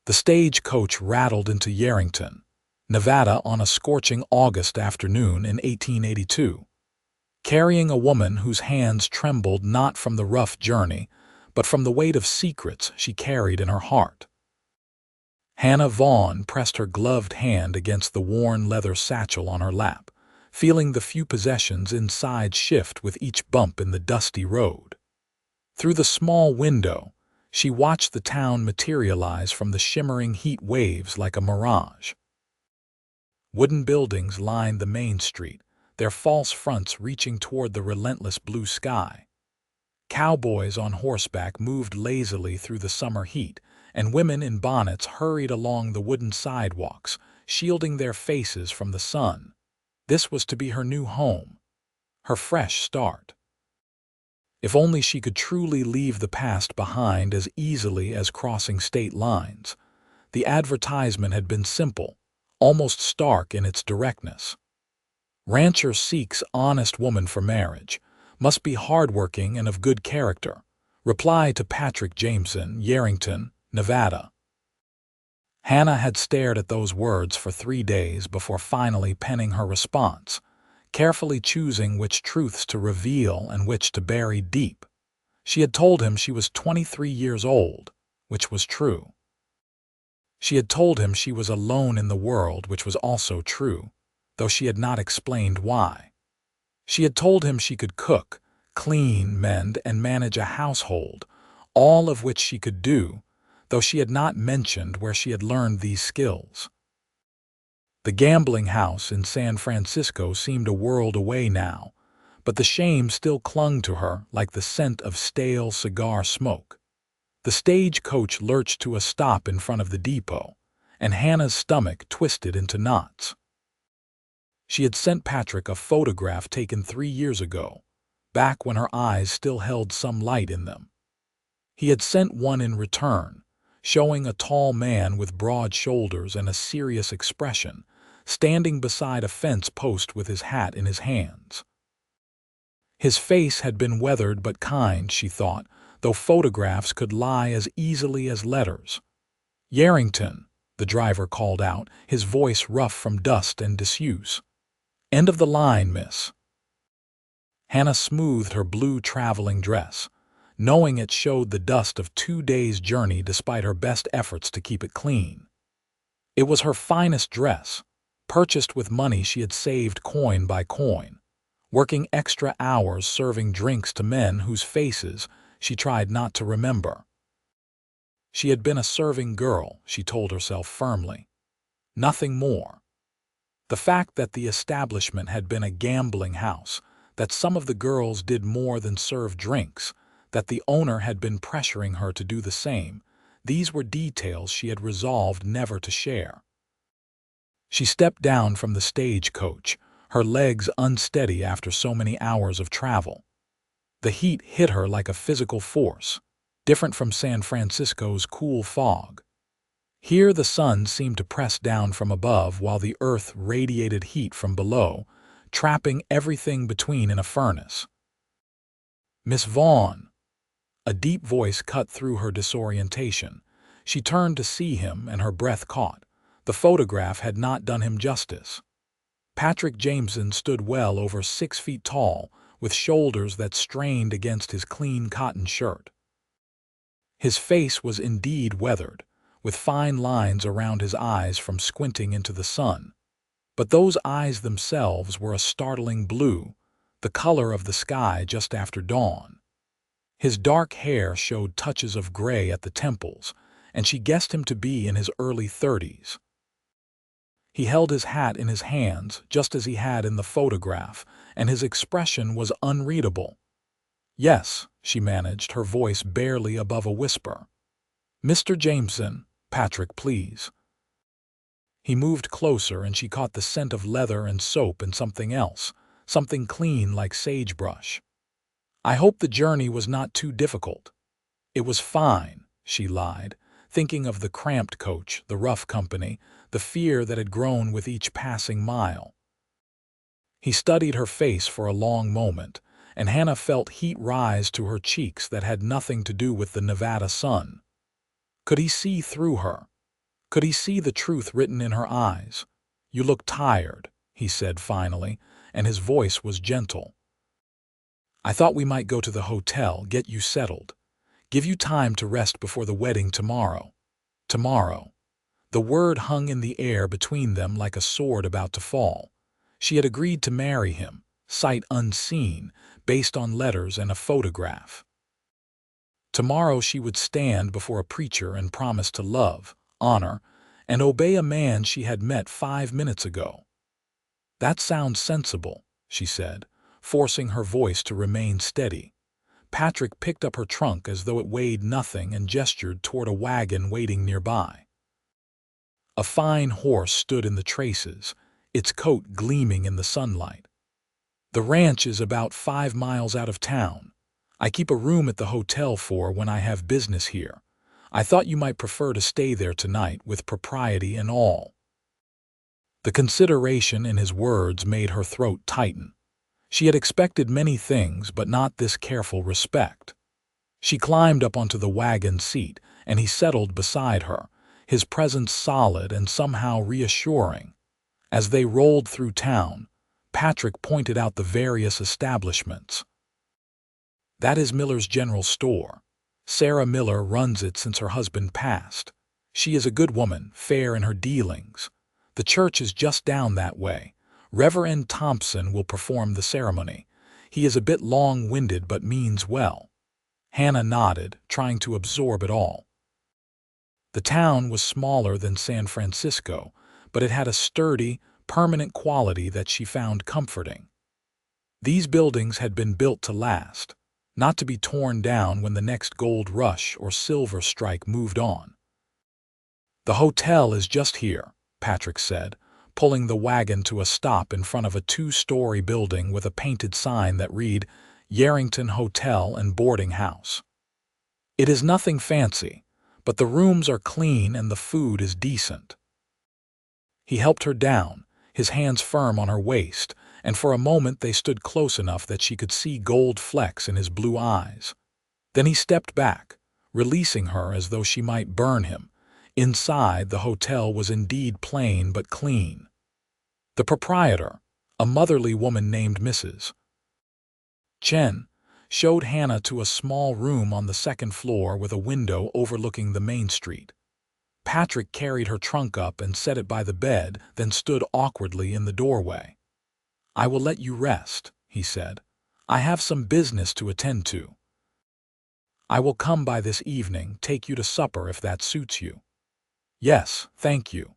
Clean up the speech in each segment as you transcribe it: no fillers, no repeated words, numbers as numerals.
The stagecoach rattled into Yerington, Nevada on a scorching August afternoon in 1882, carrying a woman whose hands trembled not from the rough journey, but from the weight of secrets she carried in her heart. Hannah Vaughn pressed her gloved hand against the worn leather satchel on her lap, feeling the few possessions inside shift with each bump in the dusty road. Through the small window, she watched the town materialize from the shimmering heat waves like a mirage. Wooden buildings lined the main street, their false fronts reaching toward the relentless blue sky. Cowboys on horseback moved lazily through the summer heat, and women in bonnets hurried along the wooden sidewalks, shielding their faces from the sun. This was to be her new home, her fresh start. If only she could truly leave the past behind as easily as crossing state lines. The advertisement had been simple, almost stark in its directness. Rancher seeks honest woman for marriage, must be hardworking and of good character. Reply to Patrick Jameson, Yerington, Nevada. Hannah had stared at those words for 3 days before finally penning her response, carefully choosing which truths to reveal and which to bury deep. She had told him she was 23 years old, which was true. She had told him she was alone in the world, which was also true, though she had not explained why. She had told him she could cook, clean, mend, and manage a household, all of which she could do, though she had not mentioned where she had learned these skills. The gambling house in San Francisco seemed a world away now, but the shame still clung to her like the scent of stale cigar smoke. The stagecoach lurched to a stop in front of the depot, and Hannah's stomach twisted into knots. She had sent Patrick a photograph taken 3 years ago, back when her eyes still held some light in them. He had sent one in return, showing a tall man with broad shoulders and a serious expression, standing beside a fence post with his hat in his hands. His face had been weathered but kind, she thought, though photographs could lie as easily as letters. "Yerington," the driver called out, his voice rough from dust and disuse. "End of the line, miss." Hannah smoothed her blue traveling dress, knowing it showed the dust of 2 days' journey despite her best efforts to keep it clean. It was her finest dress, purchased with money she had saved coin by coin, working extra hours serving drinks to men whose faces she tried not to remember. She had been a serving girl, she told herself firmly. Nothing more. The fact that the establishment had been a gambling house, that some of the girls did more than serve drinks, that the owner had been pressuring her to do the same, these were details she had resolved never to share. She stepped down from the stagecoach, her legs unsteady after so many hours of travel. The heat hit her like a physical force, different from San Francisco's cool fog. Here the sun seemed to press down from above while the earth radiated heat from below, trapping everything between in a furnace. "Miss Vaughn." A deep voice cut through her disorientation. She turned to see him and her breath caught. The photograph had not done him justice. Patrick Jameson stood well over 6 feet tall, with shoulders that strained against his clean cotton shirt. His face was indeed weathered, with fine lines around his eyes from squinting into the sun. But those eyes themselves were a startling blue, the color of the sky just after dawn. His dark hair showed touches of gray at the temples, and she guessed him to be in his early 30s. He held his hat in his hands, just as he had in the photograph, and his expression was unreadable. "Yes," she managed, her voice barely above a whisper. "Mr. Jameson, Patrick, please." He moved closer and she caught the scent of leather and soap and something else, something clean like sagebrush. "I hope the journey was not too difficult." "It was fine," she lied, thinking of the cramped coach, the rough company, the fear that had grown with each passing mile. He studied her face for a long moment, and Hannah felt heat rise to her cheeks that had nothing to do with the Nevada sun. Could he see through her? Could he see the truth written in her eyes? "You look tired," he said finally, and his voice was gentle. "I thought we might go to the hotel, get you settled. Give you time to rest before the wedding tomorrow." Tomorrow. The word hung in the air between them like a sword about to fall. She had agreed to marry him, sight unseen, based on letters and a photograph. Tomorrow she would stand before a preacher and promise to love, honor, and obey a man she had met 5 minutes ago. "That sounds sensible," she said, forcing her voice to remain steady. Patrick picked up her trunk as though it weighed nothing and gestured toward a wagon waiting nearby. A fine horse stood in the traces, its coat gleaming in the sunlight. "The ranch is about 5 miles out of town. I keep a room at the hotel for when I have business here. I thought you might prefer to stay there tonight with propriety and all." The consideration in his words made her throat tighten. She had expected many things, but not this careful respect. She climbed up onto the wagon seat, and he settled beside her, his presence solid and somehow reassuring. As they rolled through town, Patrick pointed out the various establishments. "That is Miller's General Store. Sarah Miller runs it since her husband passed. She is a good woman, fair in her dealings. The church is just down that way. Reverend Thompson will perform the ceremony. He is a bit long-winded but means well." Hannah nodded, trying to absorb it all. The town was smaller than San Francisco, but it had a sturdy, permanent quality that she found comforting. These buildings had been built to last, not to be torn down when the next gold rush or silver strike moved on. "The hotel is just here," Patrick said, pulling the wagon to a stop in front of a 2-story building with a painted sign that read, "Yerington Hotel and Boarding House." "It is nothing fancy, but the rooms are clean and the food is decent." He helped her down, his hands firm on her waist, and for a moment they stood close enough that she could see gold flecks in his blue eyes. Then he stepped back, releasing her as though she might burn him. Inside, the hotel was indeed plain but clean. The proprietor, a motherly woman named Mrs. Chen, showed Hannah to a small room on the 2nd floor with a window overlooking the main street. Patrick carried her trunk up and set it by the bed, then stood awkwardly in the doorway. "I will let you rest," he said. "I have some business to attend to. I will come by this evening, take you to supper if that suits you." "Yes, thank you."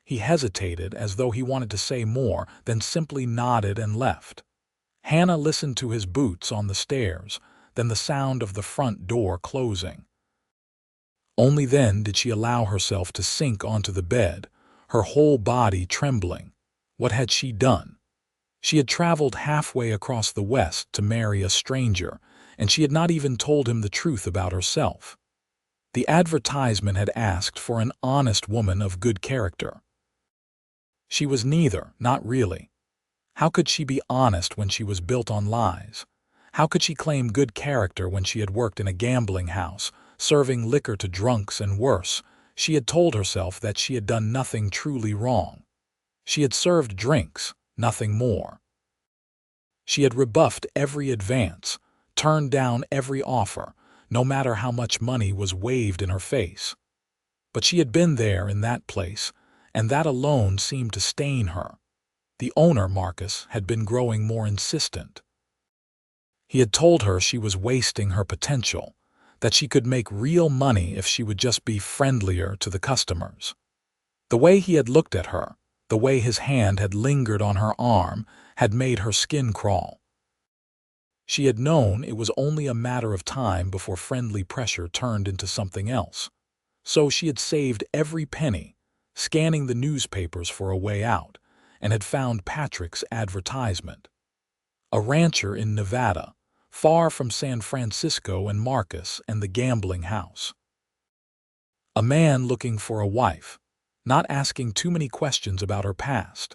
He hesitated as though he wanted to say more, then simply nodded and left. Hannah listened to his boots on the stairs, then the sound of the front door closing. Only then did she allow herself to sink onto the bed, her whole body trembling. What had she done? She had traveled halfway across the West to marry a stranger, and she had not even told him the truth about herself. The advertisement had asked for an honest woman of good character. She was neither, not really. How could she be honest when she was built on lies? How could she claim good character when she had worked in a gambling house, serving liquor to drunks and worse? She had told herself that she had done nothing truly wrong. She had served drinks, nothing more. She had rebuffed every advance, turned down every offer, no matter how much money was waved in her face. But she had been there in that place, and that alone seemed to stain her. The owner, Marcus, had been growing more insistent. He had told her she was wasting her potential, that she could make real money if she would just be friendlier to the customers. The way he had looked at her, the way his hand had lingered on her arm, had made her skin crawl. She had known it was only a matter of time before friendly pressure turned into something else. So she had saved every penny, scanning the newspapers for a way out, and had found Patrick's advertisement. A rancher in Nevada, far from San Francisco and Marcus and the gambling house. A man looking for a wife, not asking too many questions about her past.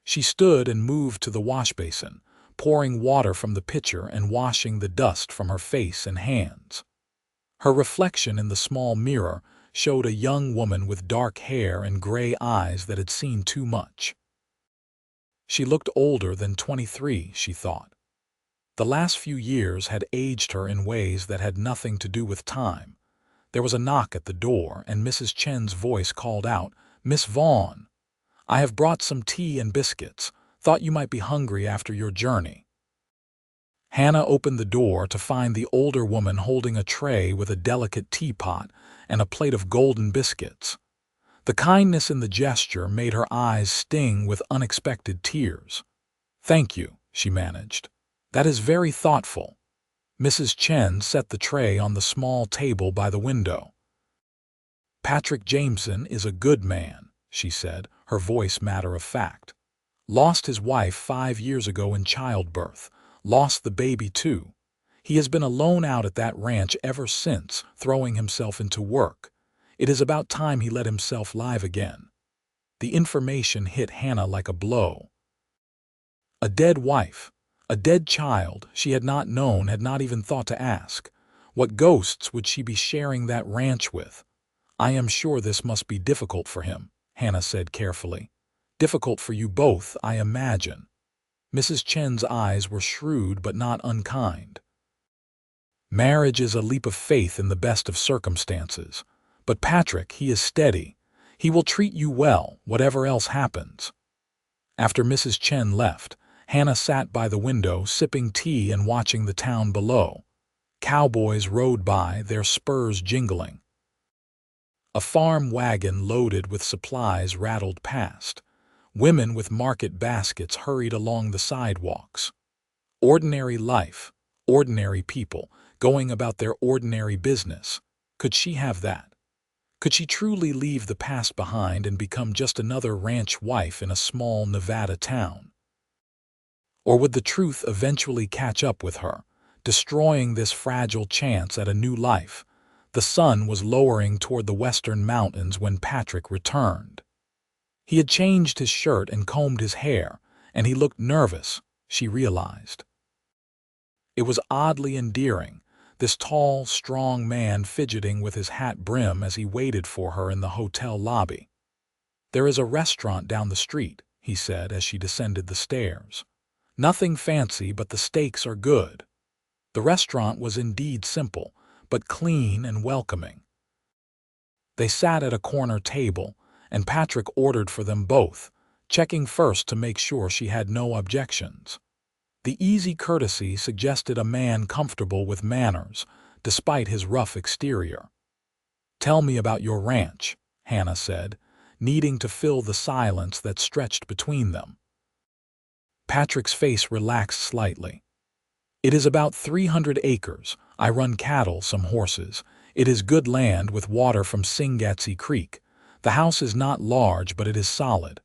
She stood and moved to the wash basin, pouring water from the pitcher and washing the dust from her face and hands. Her reflection in the small mirror showed a young woman with dark hair and gray eyes that had seen too much. She looked older than 23, she thought. The last few years had aged her in ways that had nothing to do with time. There was a knock at the door, and Mrs. Chen's voice called out, "Miss Vaughn, I have brought some tea and biscuits. Thought you might be hungry after your journey." Hannah opened the door to find the older woman holding a tray with a delicate teapot and a plate of golden biscuits. The kindness in the gesture made her eyes sting with unexpected tears. "Thank you," she managed. "That is very thoughtful." Mrs. Chen set the tray on the small table by the window. "Patrick Jameson is a good man," she said, her voice matter of fact. "Lost his wife 5 years ago in childbirth. Lost the baby too. He has been alone out at that ranch ever since, throwing himself into work. It is about time he let himself live again." The information hit Hannah like a blow. A dead wife, a dead child she had not known, had not even thought to ask. What ghosts would she be sharing that ranch with? "I am sure this must be difficult for him," Hannah said carefully. "Difficult for you both, I imagine." Mrs. Chen's eyes were shrewd but not unkind. "Marriage is a leap of faith in the best of circumstances. But Patrick, he is steady. He will treat you well, whatever else happens." After Mrs. Chen left, Hannah sat by the window sipping tea and watching the town below. Cowboys rode by, their spurs jingling. A farm wagon loaded with supplies rattled past. Women with market baskets hurried along the sidewalks. Ordinary life, ordinary people, going about their ordinary business. Could she have that? Could she truly leave the past behind and become just another ranch wife in a small Nevada town? Or would the truth eventually catch up with her, destroying this fragile chance at a new life? The sun was lowering toward the western mountains when Patrick returned. He had changed his shirt and combed his hair, and he looked nervous, she realized. It was oddly endearing, this tall, strong man fidgeting with his hat brim as he waited for her in the hotel lobby. "There is a restaurant down the street," he said as she descended the stairs. "Nothing fancy, but the steaks are good." The restaurant was indeed simple, but clean and welcoming. They sat at a corner table, and Patrick ordered for them both, checking first to make sure she had no objections. The easy courtesy suggested a man comfortable with manners, despite his rough exterior. "Tell me about your ranch," Hannah said, needing to fill the silence that stretched between them. Patrick's face relaxed slightly. "It is about 300 acres. I run cattle, some horses. It is good land with water from Singatse Creek. The house is not large, but it is solid.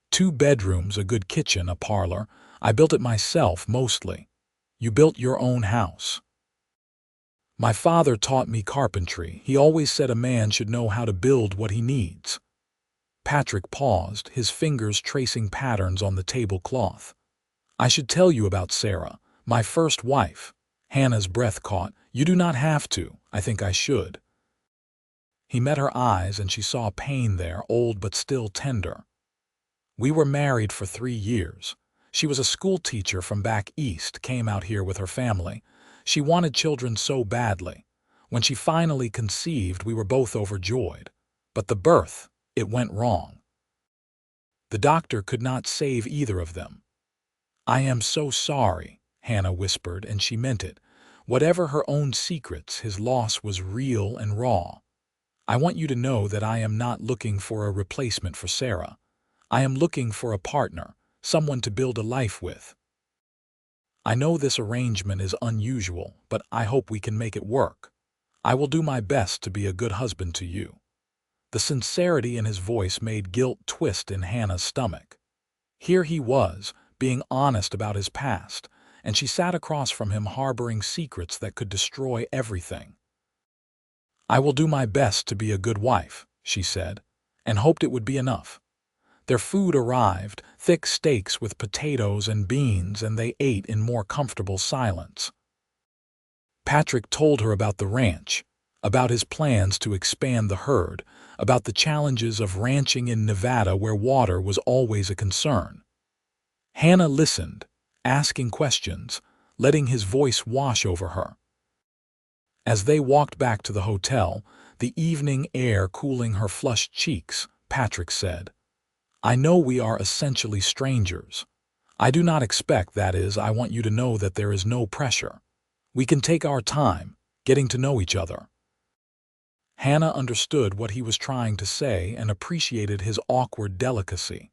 2 bedrooms, a good kitchen, a parlor. I built it myself, mostly." "You built your own house?" "My father taught me carpentry. He always said a man should know how to build what he needs." Patrick paused, his fingers tracing patterns on the tablecloth. "I should tell you about Sarah, my first wife." Hannah's breath caught. "You do not have to. I think I should." He met her eyes, and she saw pain there, old but still tender. "We were married for 3 years. She was a school teacher from back east, came out here with her family. She wanted children so badly. When she finally conceived, we were both overjoyed. But the birth, it went wrong. The doctor could not save either of them." "I am so sorry," Hannah whispered, and she meant it. Whatever her own secrets, his loss was real and raw. "I want you to know that I am not looking for a replacement for Sarah. I am looking for a partner, someone to build a life with. I know this arrangement is unusual, but I hope we can make it work. I will do my best to be a good husband to you." The sincerity in his voice made guilt twist in Hannah's stomach. Here he was, being honest about his past, and she sat across from him harboring secrets that could destroy everything. "I will do my best to be a good wife," she said, and hoped it would be enough. Their food arrived, thick steaks with potatoes and beans, and they ate in more comfortable silence. Patrick told her about the ranch, about his plans to expand the herd, about the challenges of ranching in Nevada where water was always a concern. Hannah listened, asking questions, letting his voice wash over her. As they walked back to the hotel, the evening air cooling her flushed cheeks, Patrick said, "I know we are essentially strangers. I do not expect, that is, I want you to know that there is no pressure. We can take our time, getting to know each other." Hannah understood what he was trying to say and appreciated his awkward delicacy.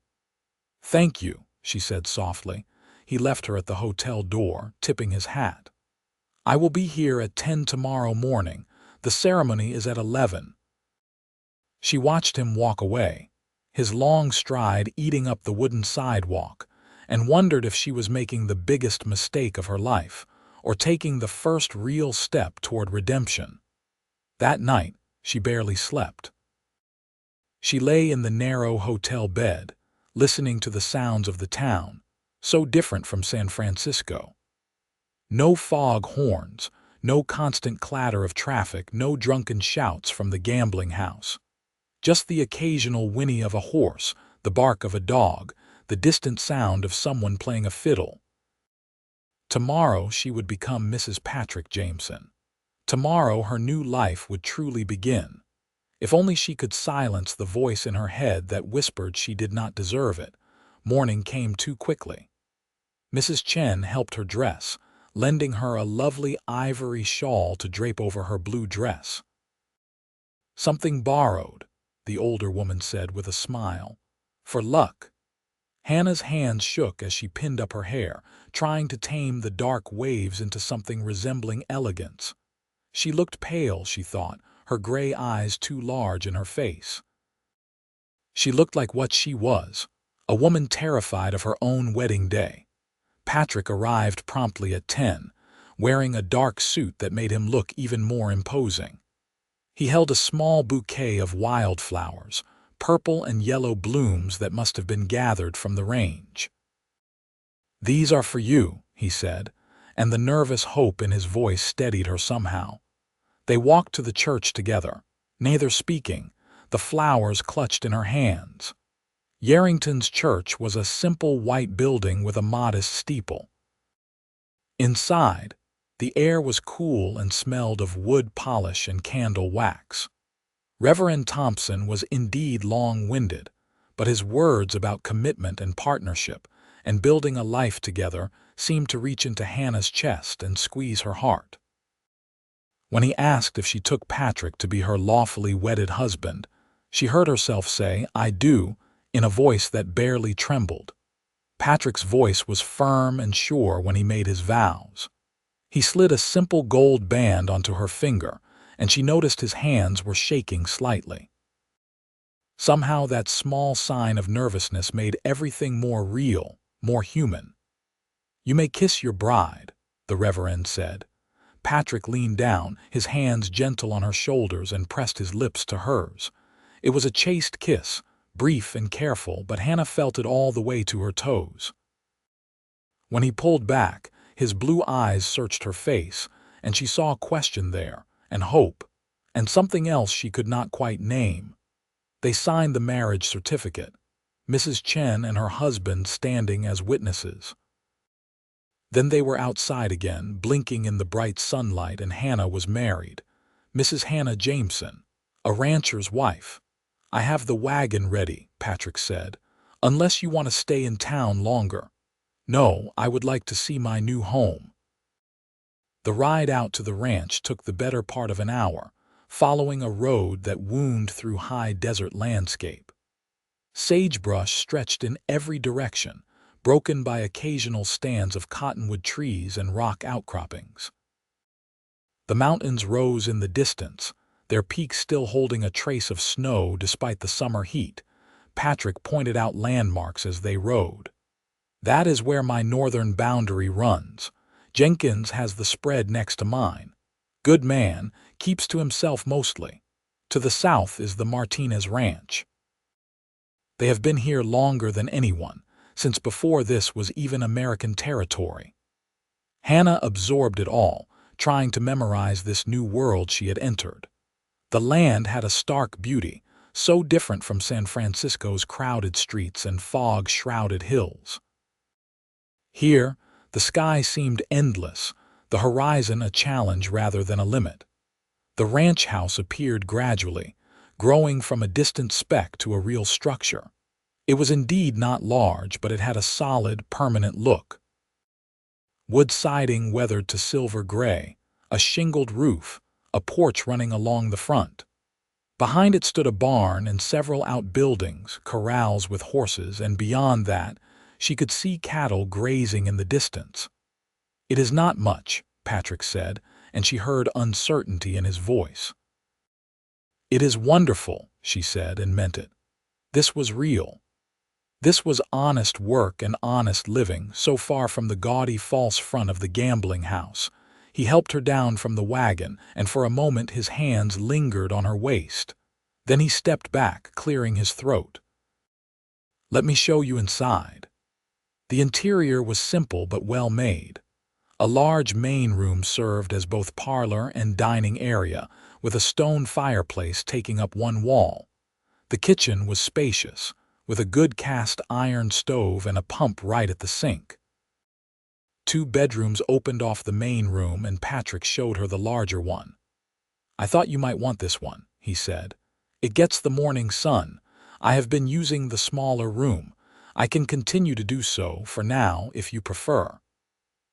"Thank you," she said softly. He left her at the hotel door, tipping his hat. "I will be here at 10 tomorrow morning. The ceremony is at 11. She watched him walk away, his long stride eating up the wooden sidewalk, and wondered if she was making the biggest mistake of her life, or taking the first real step toward redemption. That night, she barely slept. She lay in the narrow hotel bed, listening to the sounds of the town, so different from San Francisco. No fog horns, no constant clatter of traffic, no drunken shouts from the gambling house. Just the occasional whinny of a horse, the bark of a dog, the distant sound of someone playing a fiddle. Tomorrow she would become Mrs. Patrick Jameson. Tomorrow her new life would truly begin. If only she could silence the voice in her head that whispered she did not deserve it. Morning came too quickly. Mrs. Chen helped her dress, lending her a lovely ivory shawl to drape over her blue dress. "Something borrowed," the older woman said with a smile. "For luck." Hannah's hands shook as she pinned up her hair, trying to tame the dark waves into something resembling elegance. She looked pale, she thought, her gray eyes too large in her face. She looked like what she was, a woman terrified of her own wedding day. Patrick arrived promptly at 10, wearing a dark suit that made him look even more imposing. He held a small bouquet of wildflowers, purple and yellow blooms that must have been gathered from the range. "These are for you," he said, and the nervous hope in his voice steadied her somehow. They walked to the church together, neither speaking, the flowers clutched in her hands. Yerington's church was a simple white building with a modest steeple. Inside, the air was cool and smelled of wood polish and candle wax. Reverend Thompson was indeed long-winded, but his words about commitment and partnership and building a life together seemed to reach into Hannah's chest and squeeze her heart. When he asked if she took Patrick to be her lawfully wedded husband, she heard herself say, "I do," in a voice that barely trembled. Patrick's voice was firm and sure when he made his vows. He slid a simple gold band onto her finger, and she noticed his hands were shaking slightly. Somehow that small sign of nervousness made everything more real, more human. "You may kiss your bride," the Reverend said. Patrick leaned down, his hands gentle on her shoulders, and pressed his lips to hers. It was a chaste kiss, brief and careful, but Hannah felt it all the way to her toes. When he pulled back, his blue eyes searched her face, and she saw question there, and hope, and something else she could not quite name. They signed the marriage certificate, Mrs. Chen and her husband standing as witnesses. Then they were outside again, blinking in the bright sunlight, and Hannah was married. Mrs. Hannah Jameson, a rancher's wife. "I have the wagon ready," Patrick said, "unless you want to stay in town longer." "No, I would like to see my new home." The ride out to the ranch took the better part of an hour, following a road that wound through high desert landscape. Sagebrush stretched in every direction, broken by occasional stands of cottonwood trees and rock outcroppings. The mountains rose in the distance, their peaks still holding a trace of snow despite the summer heat. Patrick pointed out landmarks as they rode. "That is where my northern boundary runs. Jenkins has the spread next to mine. Good man, keeps to himself mostly. To the south is the Martinez Ranch. They have been here longer than anyone, since before this was even American territory." Hannah absorbed it all, trying to memorize this new world she had entered. The land had a stark beauty, so different from San Francisco's crowded streets and fog-shrouded hills. Here, the sky seemed endless, the horizon a challenge rather than a limit. The ranch house appeared gradually, growing from a distant speck to a real structure. It was indeed not large, but it had a solid, permanent look. Wood siding weathered to silver gray, a shingled roof, a porch running along the front. Behind it stood a barn and several outbuildings, corrals with horses, and beyond that, she could see cattle grazing in the distance. "It is not much," Patrick said, and she heard uncertainty in his voice. "It is wonderful," she said, and meant it. This was real. This was honest work and honest living, so far from the gaudy false front of the gambling house. He helped her down from the wagon, and for a moment his hands lingered on her waist. Then he stepped back, clearing his throat. "Let me show you inside." The interior was simple but well made. A large main room served as both parlor and dining area, with a stone fireplace taking up one wall. The kitchen was spacious, with a good cast iron stove and a pump right at the sink. 2 bedrooms opened off the main room, and Patrick showed her the larger one. "I thought you might want this one," he said. "It gets the morning sun. I have been using the smaller room. I can continue to do so for now if you prefer."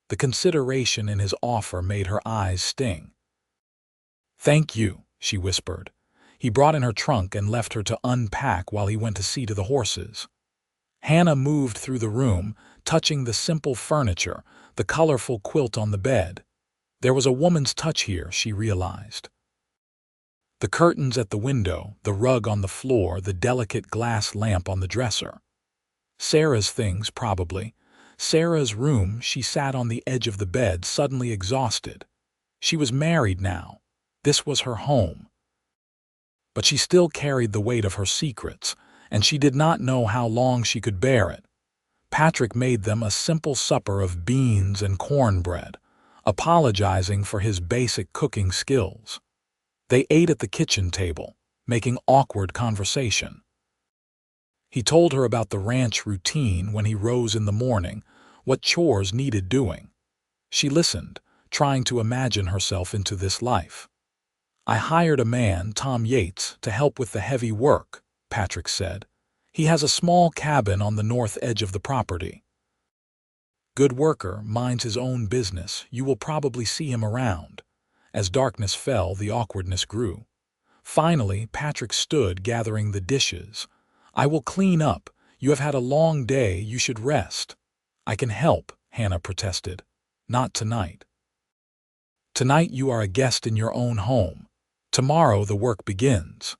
The consideration in his offer made her eyes sting. "Thank you," she whispered. He brought in her trunk and left her to unpack while he went to see to the horses. Hannah moved through the room, touching the simple furniture, the colorful quilt on the bed. There was a woman's touch here, she realized. The curtains at the window, the rug on the floor, the delicate glass lamp on the dresser. Sarah's things, probably. Sarah's room. She sat on the edge of the bed, suddenly exhausted. She was married now. This was her home. But she still carried the weight of her secrets, and she did not know how long she could bear it. Patrick made them a simple supper of beans and cornbread, apologizing for his basic cooking skills. They ate at the kitchen table, making awkward conversation. He told her about the ranch routine when he rose in the morning, what chores needed doing. She listened, trying to imagine herself into this life. "I hired a man, Tom Yates, to help with the heavy work," Patrick said. "He has a small cabin on the north edge of the property. Good worker, minds his own business. You will probably see him around." As darkness fell, the awkwardness grew. Finally, Patrick stood, gathering the dishes. "I will clean up. You have had a long day. You should rest." "I can help," Hannah protested. "Not tonight. Tonight you are a guest in your own home. Tomorrow the work begins."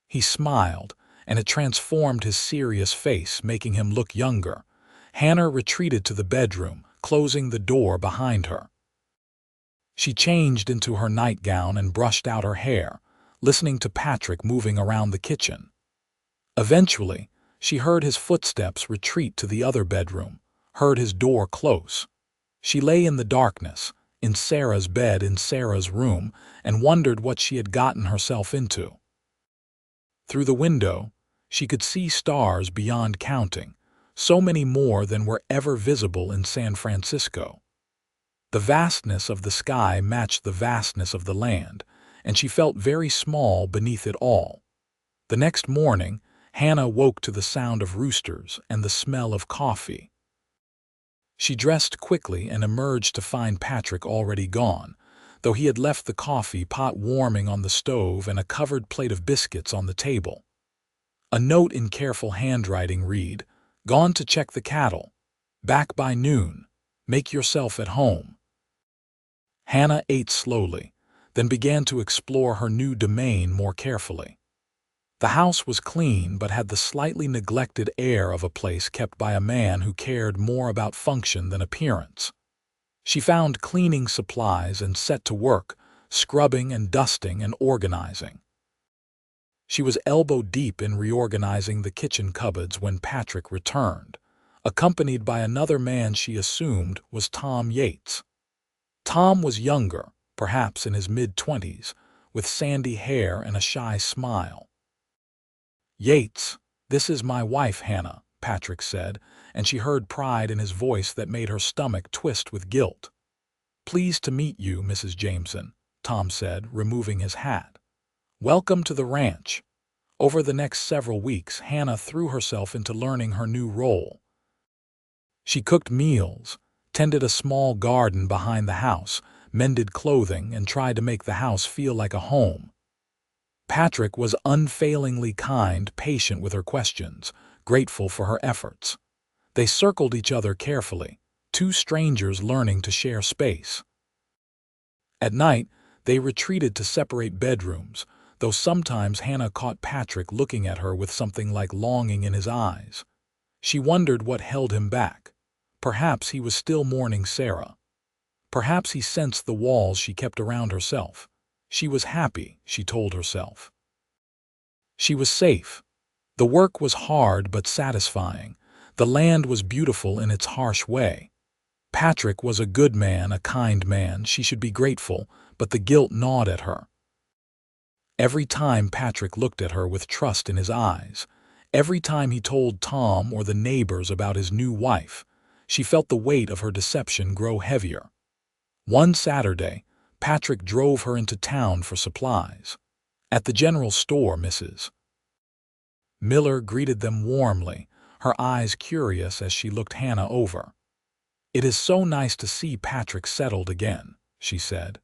He smiled, and it transformed his serious face, making him look younger. Hannah retreated to the bedroom, closing the door behind her. She changed into her nightgown and brushed out her hair, listening to Patrick moving around the kitchen. Eventually, she heard his footsteps retreat to the other bedroom, heard his door close. She lay in the darkness, in Sarah's bed in Sarah's room, and wondered what she had gotten herself into. Through the window, she could see stars beyond counting, so many more than were ever visible in San Francisco. The vastness of the sky matched the vastness of the land, and she felt very small beneath it all. The next morning, Hannah woke to the sound of roosters and the smell of coffee. She dressed quickly and emerged to find Patrick already gone, though he had left the coffee pot warming on the stove and a covered plate of biscuits on the table. A note in careful handwriting read, "Gone to check the cattle. Back by noon. Make yourself at home." Hannah ate slowly, then began to explore her new domain more carefully. The house was clean but had the slightly neglected air of a place kept by a man who cared more about function than appearance. She found cleaning supplies and set to work, scrubbing and dusting and organizing. She was elbow-deep in reorganizing the kitchen cupboards when Patrick returned, accompanied by another man she assumed was Tom Yates. Tom was younger, perhaps in his mid-20s, with sandy hair and a shy smile. "Yates, this is my wife, Hannah," Patrick said, and she heard pride in his voice that made her stomach twist with guilt. "Pleased to meet you, Mrs. Jameson," Tom said, removing his hat. "Welcome to the ranch." Over the next several weeks, Hannah threw herself into learning her new role. She cooked meals, tended a small garden behind the house, mended clothing, and tried to make the house feel like a home. Patrick was unfailingly kind, patient with her questions, grateful for her efforts. They circled each other carefully, two strangers learning to share space. At night, they retreated to separate bedrooms, though sometimes Hannah caught Patrick looking at her with something like longing in his eyes. She wondered what held him back. Perhaps he was still mourning Sarah. Perhaps he sensed the walls she kept around herself. She was happy, she told herself. She was safe. The work was hard but satisfying. The land was beautiful in its harsh way. Patrick was a good man, a kind man. She should be grateful, but the guilt gnawed at her. Every time Patrick looked at her with trust in his eyes, every time he told Tom or the neighbors about his new wife, she felt the weight of her deception grow heavier. One Saturday, Patrick drove her into town for supplies. "At the general store, Mrs. Miller greeted them warmly, her eyes curious as she looked Hannah over. "It is so nice to see Patrick settled again," she said.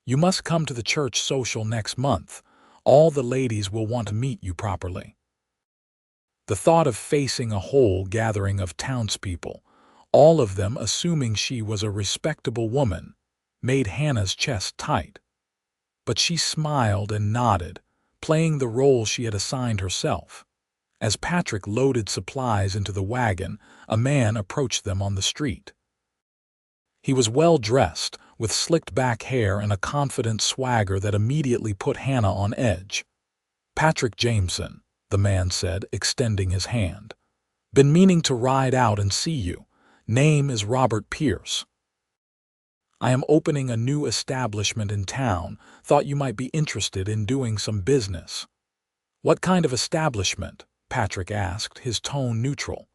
"You must come to the church social next month. All the ladies will want to meet you properly." The thought of facing a whole gathering of townspeople, all of them assuming she was a respectable woman, made Hannah's chest tight. But she smiled and nodded, playing the role she had assigned herself. As Patrick loaded supplies into the wagon, a man approached them on the street. He was well-dressed, with slicked-back hair and a confident swagger that immediately put Hannah on edge. "Patrick Jameson," the man said, extending his hand. "Been meaning to ride out and see you. Name is Robert Pierce. I am opening a new establishment in town. Thought you might be interested in doing some business." "What kind of establishment?" Patrick asked, his tone neutral.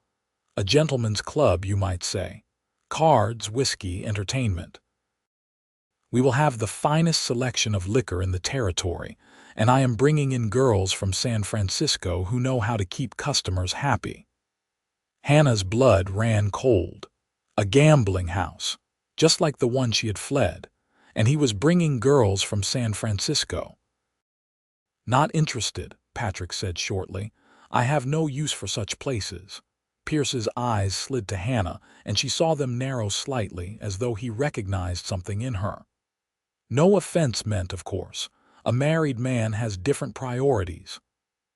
"A gentleman's club, you might say. Cards, whiskey, entertainment. We will have the finest selection of liquor in the territory, and I am bringing in girls from San Francisco who know how to keep customers happy." Hannah's blood ran cold. A gambling house, just like the one she had fled, and he was bringing girls from San Francisco. "Not interested," Patrick said shortly. "I have no use for such places." Pierce's eyes slid to Hannah, and she saw them narrow slightly, as though he recognized something in her. No offense meant, of course. A married man has different priorities.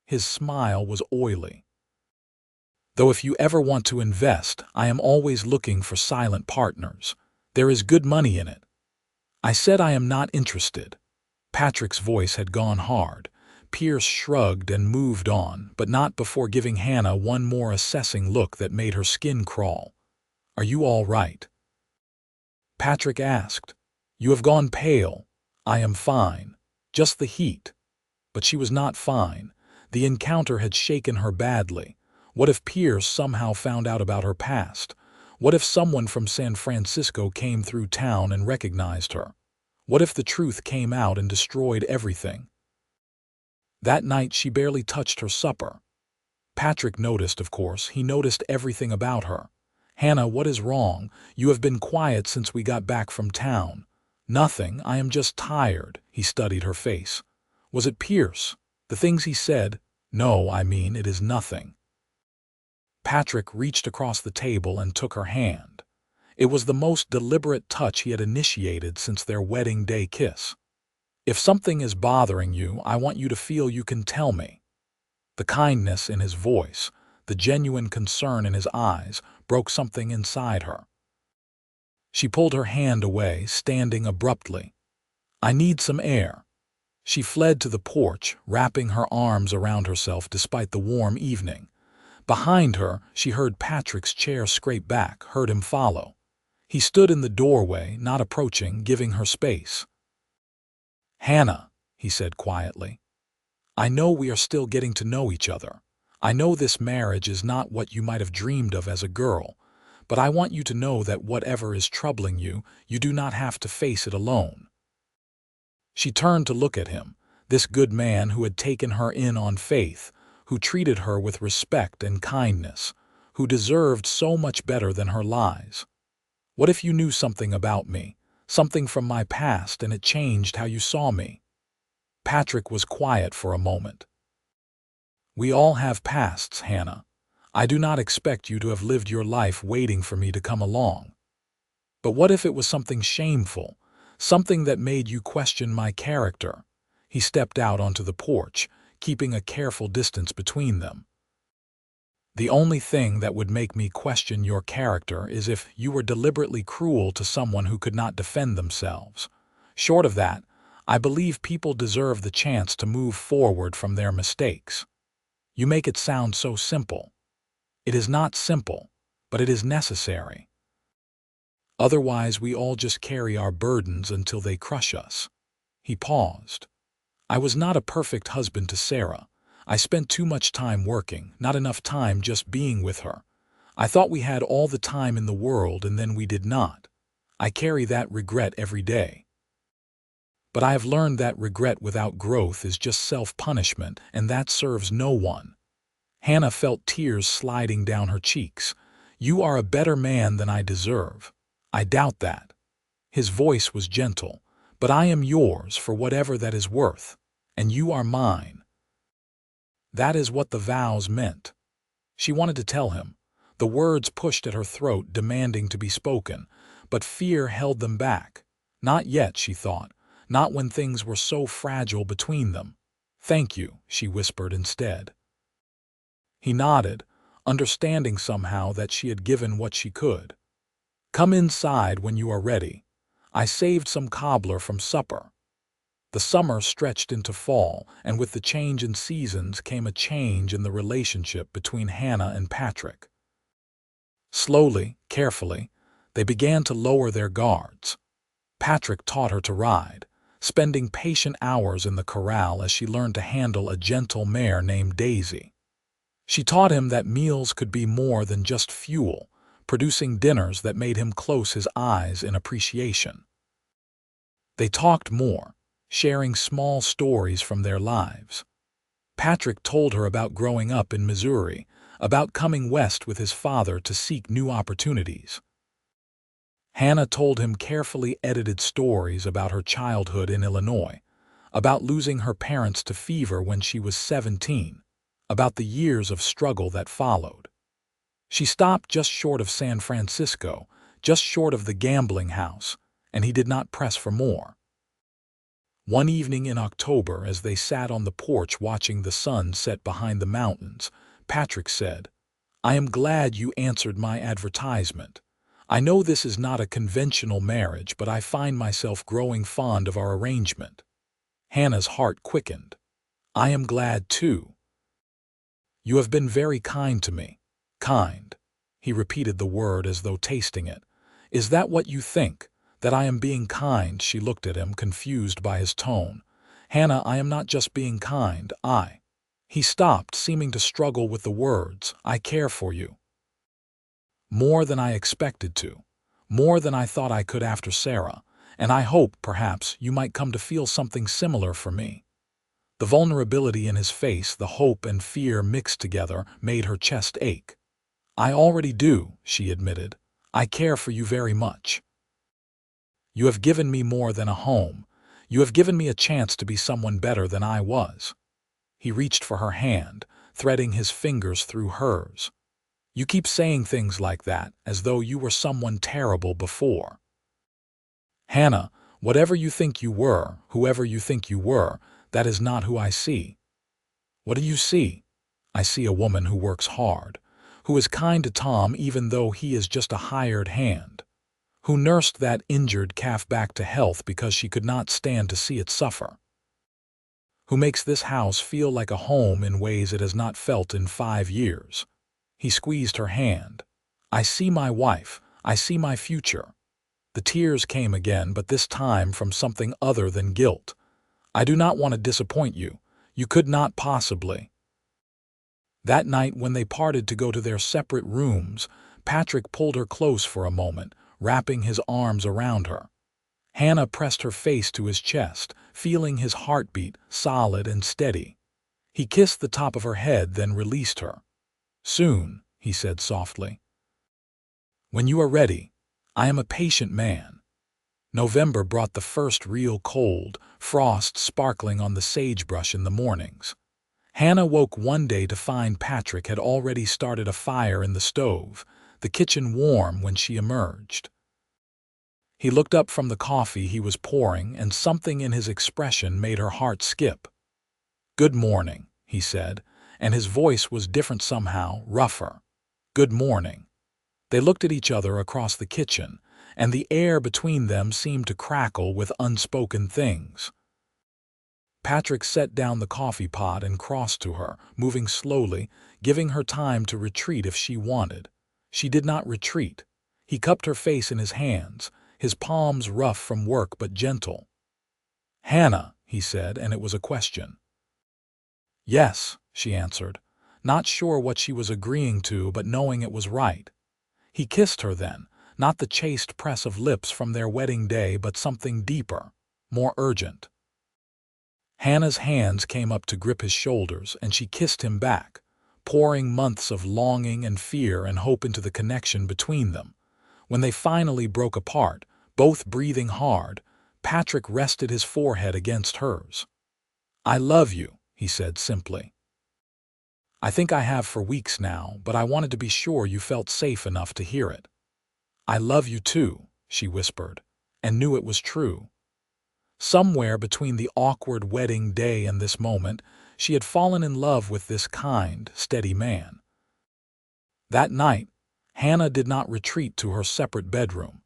His smile was oily. "Though if you ever want to invest, I am always looking for silent partners. There is good money in it." "I said I am not interested." Patrick's voice had gone hard. Pierce shrugged and moved on, but not before giving Hannah one more assessing look that made her skin crawl. "Are you all right?" Patrick asked. "You have gone pale." "I am fine. Just the heat." But she was not fine. The encounter had shaken her badly. What if Pierce somehow found out about her past? What if someone from San Francisco came through town and recognized her? What if the truth came out and destroyed everything? That night she barely touched her supper. Patrick noticed, of course. He noticed everything about her. "Hannah, what is wrong? You have been quiet since we got back from town." "Nothing. I am just tired." He studied her face. "Was it Pierce? The things he said?" "No, I mean, it is nothing." Patrick reached across the table and took her hand. It was the most deliberate touch he had initiated since their wedding day kiss. "If something is bothering you, I want you to feel you can tell me." The kindness in his voice, the genuine concern in his eyes, broke something inside her. She pulled her hand away, standing abruptly. "I need some air." She fled to the porch, wrapping her arms around herself despite the warm evening. Behind her, she heard Patrick's chair scrape back, heard him follow. He stood in the doorway, not approaching, giving her space. "Hannah," he said quietly. "I know we are still getting to know each other. I know this marriage is not what you might have dreamed of as a girl, but I want you to know that whatever is troubling you, you do not have to face it alone." She turned to look at him, this good man who had taken her in on faith, who treated her with respect and kindness, who deserved so much better than her lies. "What if you knew something about me, something from my past, and it changed how you saw me?" Patrick was quiet for a moment. "We all have pasts, Hannah. I do not expect you to have lived your life waiting for me to come along. But what if it was something shameful, something that made you question my character?" He stepped out onto the porch, keeping a careful distance between them. "The only thing that would make me question your character is if you were deliberately cruel to someone who could not defend themselves. Short of that, I believe people deserve the chance to move forward from their mistakes. You make it sound so simple. It is not simple, but it is necessary. Otherwise, we all just carry our burdens until they crush us." He paused. "I was not a perfect husband to Sarah. I spent too much time working, not enough time just being with her. I thought we had all the time in the world, and then we did not. I carry that regret every day. But I have learned that regret without growth is just self-punishment, and that serves no one." Hannah felt tears sliding down her cheeks. "You are a better man than I deserve. I doubt that." His voice was gentle. "But I am yours for whatever that is worth, and you are mine." That is what the vows meant. She wanted to tell him. The words pushed at her throat, demanding to be spoken, but fear held them back. Not yet, she thought. Not when things were so fragile between them. "Thank you," she whispered instead. He nodded, understanding somehow that she had given what she could. "Come inside when you are ready. I saved some cobbler from supper." The summer stretched into fall, and with the change in seasons came a change in the relationship between Hannah and Patrick. Slowly, carefully, they began to lower their guards. Patrick taught her to ride, spending patient hours in the corral as she learned to handle a gentle mare named Daisy. She taught him that meals could be more than just fuel, producing dinners that made him close his eyes in appreciation. They talked more, sharing small stories from their lives. Patrick told her about growing up in Missouri, about coming west with his father to seek new opportunities. Hannah told him carefully edited stories about her childhood in Illinois, about losing her parents to fever when she was 17, about the years of struggle that followed. She stopped just short of San Francisco, just short of the gambling house, and he did not press for more. One evening in October, as they sat on the porch watching the sun set behind the mountains, Patrick said, "I am glad you answered my advertisement. I know this is not a conventional marriage, but I find myself growing fond of our arrangement." Hannah's heart quickened. "I am glad too. You have been very kind to me." "Kind." He repeated the word as though tasting it. "Is that what you think? That I am being kind?" She looked at him, confused by his tone. "Hannah, I am not just being kind. He stopped, seeming to struggle with the words. "I care for you. More than I expected to. More than I thought I could after Sarah. And I hope, perhaps, you might come to feel something similar for me." The vulnerability in his face, the hope and fear mixed together, made her chest ache. "I already do," she admitted. "I care for you very much. You have given me more than a home. You have given me a chance to be someone better than I was." He reached for her hand, threading his fingers through hers. "You keep saying things like that, as though you were someone terrible before." "Hannah, whatever you think you were, whoever you think you were, that is not who I see." "What do you see?" "I see a woman who works hard, who is kind to Tom even though he is just a hired hand, who nursed that injured calf back to health because she could not stand to see it suffer, who makes this house feel like a home in ways it has not felt in 5 years." He squeezed her hand. "I see my wife. I see my future." The tears came again, but this time from something other than guilt. I do not want to disappoint you. You could not possibly." That night, when they parted to go to their separate rooms, Patrick pulled her close for a moment, wrapping his arms around her. Hannah pressed her face to his chest, feeling his heartbeat, solid and steady. He kissed the top of her head, then released her. "Soon," he said softly. "When you are ready. I am a patient man." November brought the first real cold, frost sparkling on the sagebrush in the mornings. Hannah woke one day to find Patrick had already started a fire in the stove, the kitchen warm when she emerged. He looked up from the coffee he was pouring, and something in his expression made her heart skip. "Good morning," he said, and his voice was different somehow, rougher. "Good morning." They looked at each other across the kitchen, and the air between them seemed to crackle with unspoken things. Patrick set down the coffee pot and crossed to her, moving slowly, giving her time to retreat if she wanted. She did not retreat. He cupped her face in his hands, his palms rough from work but gentle. "Hannah," he said, and it was a question. "Yes," she answered, not sure what she was agreeing to but knowing it was right. He kissed her then, not the chaste press of lips from their wedding day but something deeper, more urgent. Hannah's hands came up to grip his shoulders, and she kissed him back, pouring months of longing and fear and hope into the connection between them. When they finally broke apart, both breathing hard, Patrick rested his forehead against hers. "I love you," he said simply. "I think I have for weeks now, but I wanted to be sure you felt safe enough to hear it." "I love you too," she whispered, and knew it was true. Somewhere between the awkward wedding day and this moment, she had fallen in love with this kind, steady man. That night, Hannah did not retreat to her separate bedroom.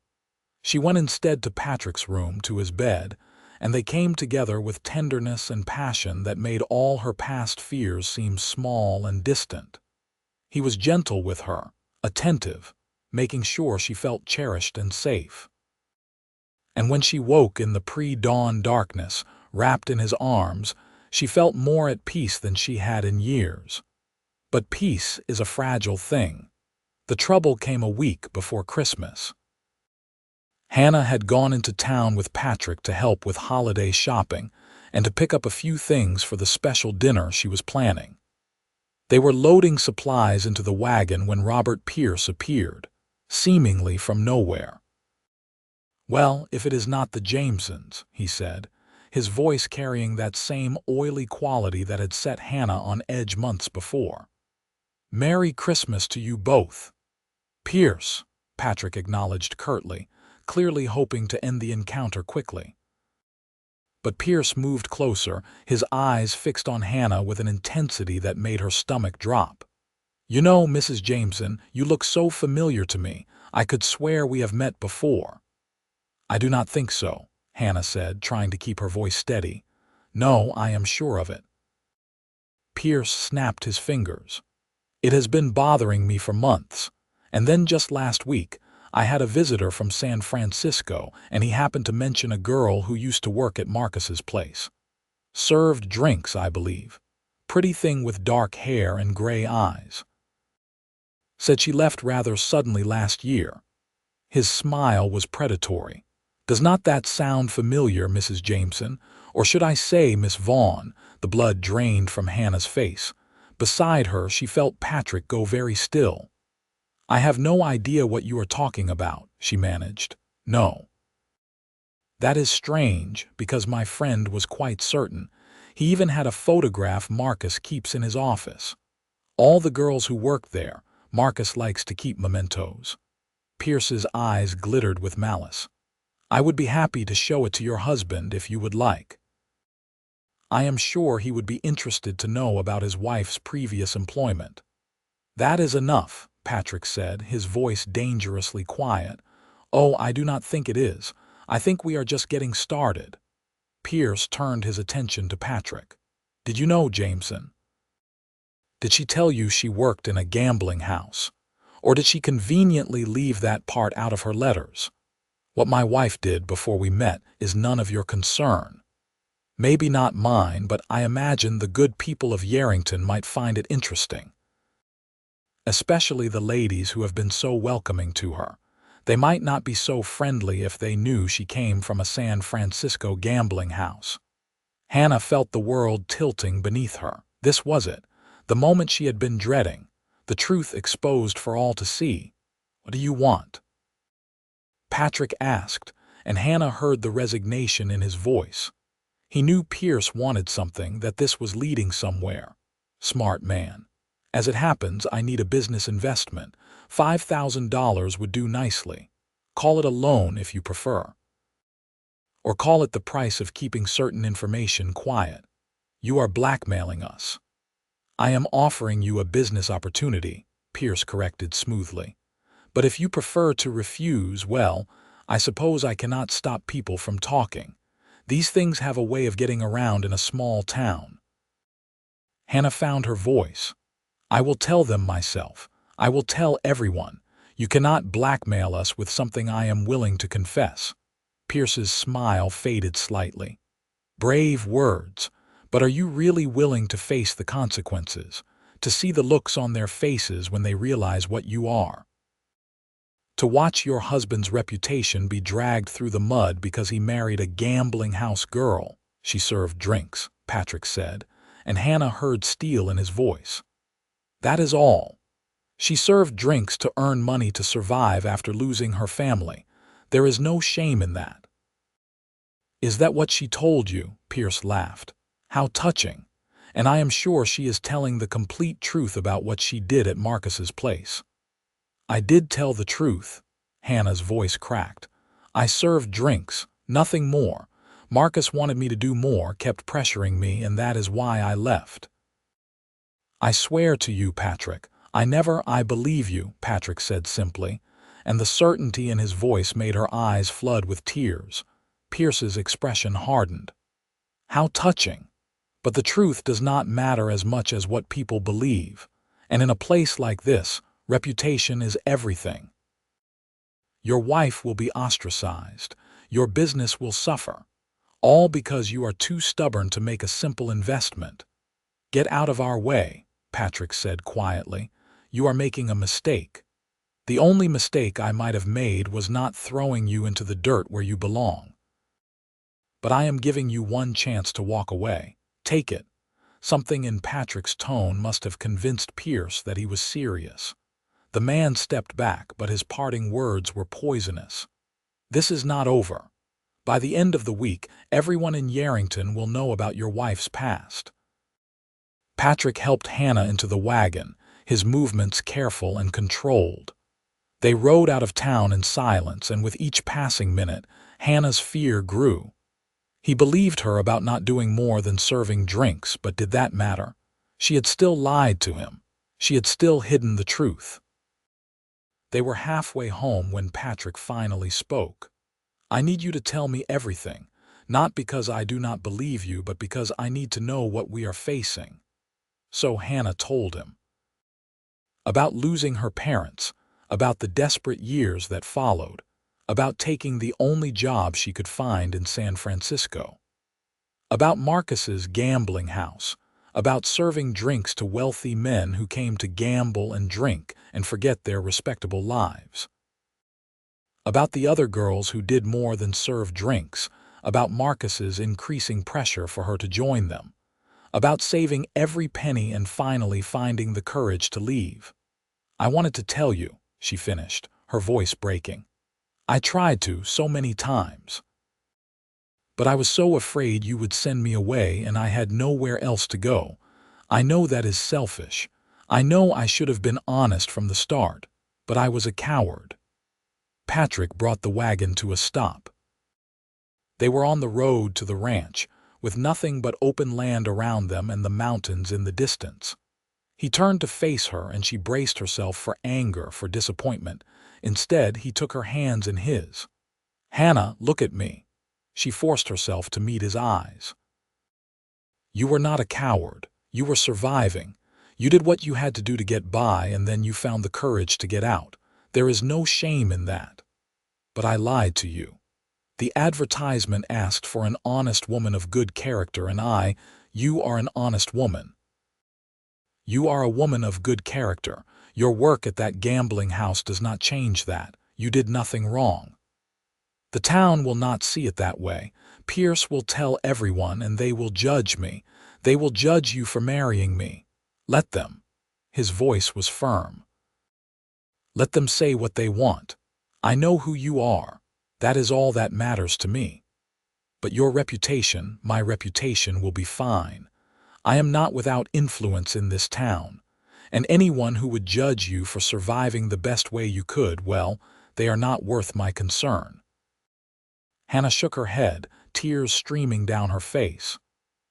She went instead to Patrick's room, to his bed, and they came together with tenderness and passion that made all her past fears seem small and distant. He was gentle with her, attentive, making sure she felt cherished and safe. And when she woke in the pre-dawn darkness, wrapped in his arms, she felt more at peace than she had in years. But peace is a fragile thing. The trouble came a week before Christmas. Hannah had gone into town with Patrick to help with holiday shopping and to pick up a few things for the special dinner she was planning. They were loading supplies into the wagon when Robert Pierce appeared, seemingly from nowhere. "Well, if it is not the Jamesons," he said, his voice carrying that same oily quality that had set Hannah on edge months before. "Merry Christmas to you both." "Pierce," Patrick acknowledged curtly, clearly hoping to end the encounter quickly. But Pierce moved closer, his eyes fixed on Hannah with an intensity that made her stomach drop. "You know, Mrs. Jameson, you look so familiar to me. I could swear we have met before." "I do not think so," Hannah said, trying to keep her voice steady. "No, I am sure of it." Pierce snapped his fingers. "It has been bothering me for months. And then just last week, I had a visitor from San Francisco, and he happened to mention a girl who used to work at Marcus's place. Served drinks, I believe. Pretty thing with dark hair and gray eyes. Said she left rather suddenly last year." His smile was predatory. "Does not that sound familiar, Mrs. Jameson? Or should I say Miss Vaughn?" The blood drained from Hannah's face. Beside her, she felt Patrick go very still. "I have no idea what you are talking about," she managed. "No." "That is strange, because my friend was quite certain. He even had a photograph Marcus keeps in his office. All the girls who work there, Marcus likes to keep mementos." Pierce's eyes glittered with malice. "I would be happy to show it to your husband if you would like. I am sure he would be interested to know about his wife's previous employment." "That is enough," Patrick said, his voice dangerously quiet. "Oh, I do not think it is. I think we are just getting started." Pierce turned his attention to Patrick. "Did you know Jameson? Did she tell you she worked in a gambling house? Or did she conveniently leave that part out of her letters? What my wife did before we met is none of your concern." Maybe not mine, but I imagine the good people of Yerington might find it interesting. Especially the ladies who have been so welcoming to her. They might not be so friendly if they knew she came from a San Francisco gambling house. Hannah felt the world tilting beneath her. This was it, the moment she had been dreading, the truth exposed for all to see. "What do you want?" Patrick asked, and Hannah heard the resignation in his voice. He knew Pierce wanted something, that this was leading somewhere. Smart man. "As it happens, I need a business investment. $5,000 would do nicely. Call it a loan if you prefer. Or call it the price of keeping certain information quiet. You are blackmailing us." "I am offering you a business opportunity," Pierce corrected smoothly. "But if you prefer to refuse, well, I suppose I cannot stop people from talking. These things have a way of getting around in a small town." Hannah found her voice. "I will tell them myself. I will tell everyone. You cannot blackmail us with something I am willing to confess." Pierce's smile faded slightly. "Brave words, but are you really willing to face the consequences, to see the looks on their faces when they realize what you are? To watch your husband's reputation be dragged through the mud because he married a gambling house girl?" "She served drinks," Patrick said, and Hannah heard steel in his voice. "That is all. She served drinks to earn money to survive after losing her family. There is no shame in that." "Is that what she told you?" Pierce laughed. "How touching. And I am sure she is telling the complete truth about what she did at Marcus's place." "I did tell the truth." Hannah's voice cracked. "I served drinks, nothing more. Marcus wanted me to do more, kept pressuring me, and that is why I left." "I swear to you, Patrick, I believe you," Patrick said simply, and the certainty in his voice made her eyes flood with tears. Pierce's expression hardened. "How touching. But the truth does not matter as much as what people believe. And in a place like this, reputation is everything. Your wife will be ostracized. Your business will suffer. All because you are too stubborn to make a simple investment." "Get out of our way," Patrick said quietly. "You are making a mistake. The only mistake I might have made was not throwing you into the dirt where you belong. But I am giving you one chance to walk away. Take it." Something in Patrick's tone must have convinced Pierce that he was serious. The man stepped back, but his parting words were poisonous. "This is not over. By the end of the week, everyone in Yerington will know about your wife's past." Patrick helped Hannah into the wagon, his movements careful and controlled. They rode out of town in silence, and with each passing minute, Hannah's fear grew. He believed her about not doing more than serving drinks, but did that matter? She had still lied to him. She had still hidden the truth. They were halfway home when Patrick finally spoke. "I need you to tell me everything, not because I do not believe you, but because I need to know what we are facing." So Hannah told him. About losing her parents, about the desperate years that followed, about taking the only job she could find in San Francisco, about Marcus's gambling house, about serving drinks to wealthy men who came to gamble and drink and forget their respectable lives, about the other girls who did more than serve drinks, about Marcus's increasing pressure for her to join them, about saving every penny and finally finding the courage to leave. "I wanted to tell you," she finished, her voice breaking. "I tried to so many times. But I was so afraid you would send me away, and I had nowhere else to go. I know that is selfish. I know I should have been honest from the start, but I was a coward." Patrick brought the wagon to a stop. They were on the road to the ranch, with nothing but open land around them and the mountains in the distance. He turned to face her, and she braced herself for anger, for disappointment. Instead, he took her hands in his. "Hannah, look at me." She forced herself to meet his eyes. "You were not a coward. You were surviving. You did what you had to do to get by, and then you found the courage to get out. There is no shame in that. But I lied to you. The advertisement asked for an honest woman of good character, and you are an honest woman. You are a woman of good character. Your work at that gambling house does not change that. You did nothing wrong. The town will not see it that way. Pierce will tell everyone, and they will judge me. They will judge you for marrying me. Let them. His voice was firm. Let them say what they want. I know who you are. That is all that matters to me. But your reputation, my reputation, will be fine. I am not without influence in this town, and anyone who would judge you for surviving the best way you could, well, they are not worth my concern. Hannah shook her head, tears streaming down her face.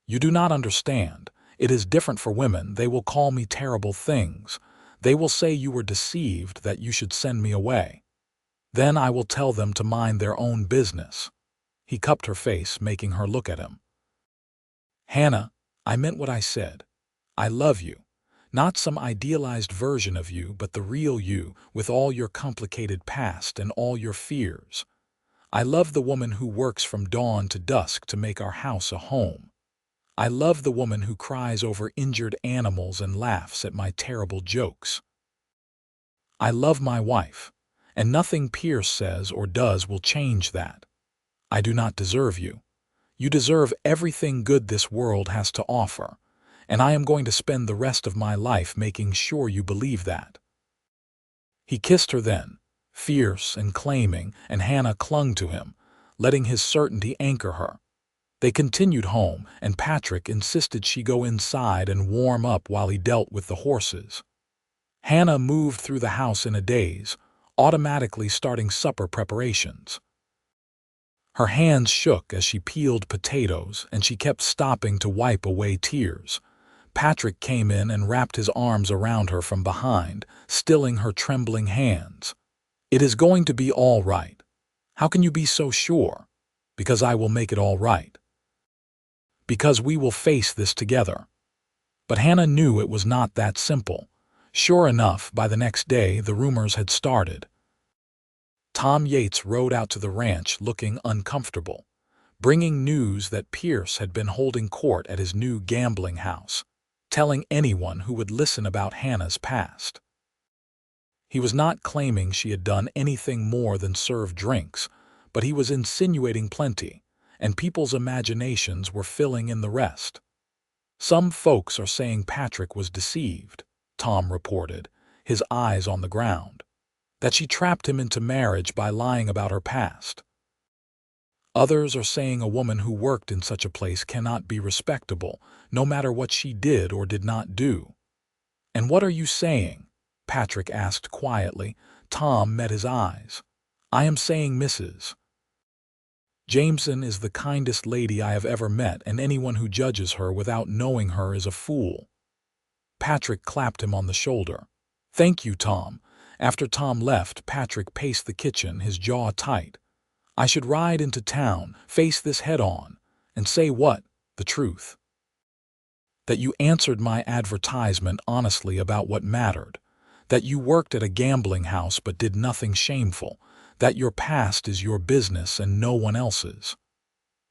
You do not understand. It is different for women. They will call me terrible things. They will say you were deceived, that you should send me away. Then I will tell them to mind their own business. He cupped her face, making her look at him. Hannah, I meant what I said. I love you. Not some idealized version of you, but the real you, with all your complicated past and all your fears. I love the woman who works from dawn to dusk to make our house a home. I love the woman who cries over injured animals and laughs at my terrible jokes. I love my wife, and nothing Pierce says or does will change that. I do not deserve you. You deserve everything good this world has to offer, and I am going to spend the rest of my life making sure you believe that. He kissed her then, fierce and claiming, and Hannah clung to him, letting his certainty anchor her. They continued home, and Patrick insisted she go inside and warm up while he dealt with the horses. Hannah moved through the house in a daze, automatically starting supper preparations. Her hands shook as she peeled potatoes, and she kept stopping to wipe away tears. Patrick came in and wrapped his arms around her from behind, stilling her trembling hands. It is going to be all right. How can you be so sure? Because I will make it all right. Because we will face this together. But Hannah knew it was not that simple. Sure enough, by the next day, the rumors had started. Tom Yates rode out to the ranch looking uncomfortable, bringing news that Pierce had been holding court at his new gambling house, telling anyone who would listen about Hannah's past. He was not claiming she had done anything more than serve drinks, but he was insinuating plenty, and people's imaginations were filling in the rest. Some folks are saying Patrick was deceived, Tom reported, his eyes on the ground. That she trapped him into marriage by lying about her past. Others are saying a woman who worked in such a place cannot be respectable, no matter what she did or did not do. And what are you saying? Patrick asked quietly. Tom met his eyes. I am saying Mrs. Jameson is the kindest lady I have ever met, and anyone who judges her without knowing her is a fool. Patrick clapped him on the shoulder. Thank you, Tom. After Tom left, Patrick paced the kitchen, his jaw tight. I should ride into town, face this head-on, and say what? The truth. That you answered my advertisement honestly about what mattered. That you worked at a gambling house but did nothing shameful. That your past is your business and no one else's.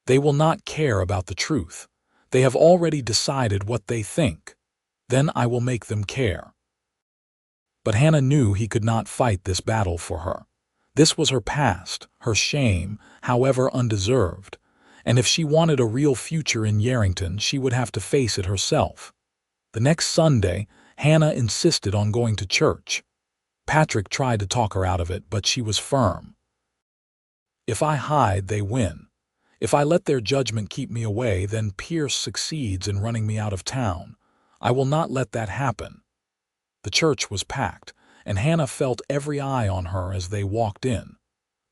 They will not care about the truth. They have already decided what they think. Then I will make them care. But Hannah knew he could not fight this battle for her. This was her past, her shame, however undeserved, and if she wanted a real future in Yerington, she would have to face it herself. The next Sunday, Hannah insisted on going to church. Patrick tried to talk her out of it, but she was firm. If I hide, they win. If I let their judgment keep me away, then Pierce succeeds in running me out of town. I will not let that happen. The church was packed, and Hannah felt every eye on her as they walked in.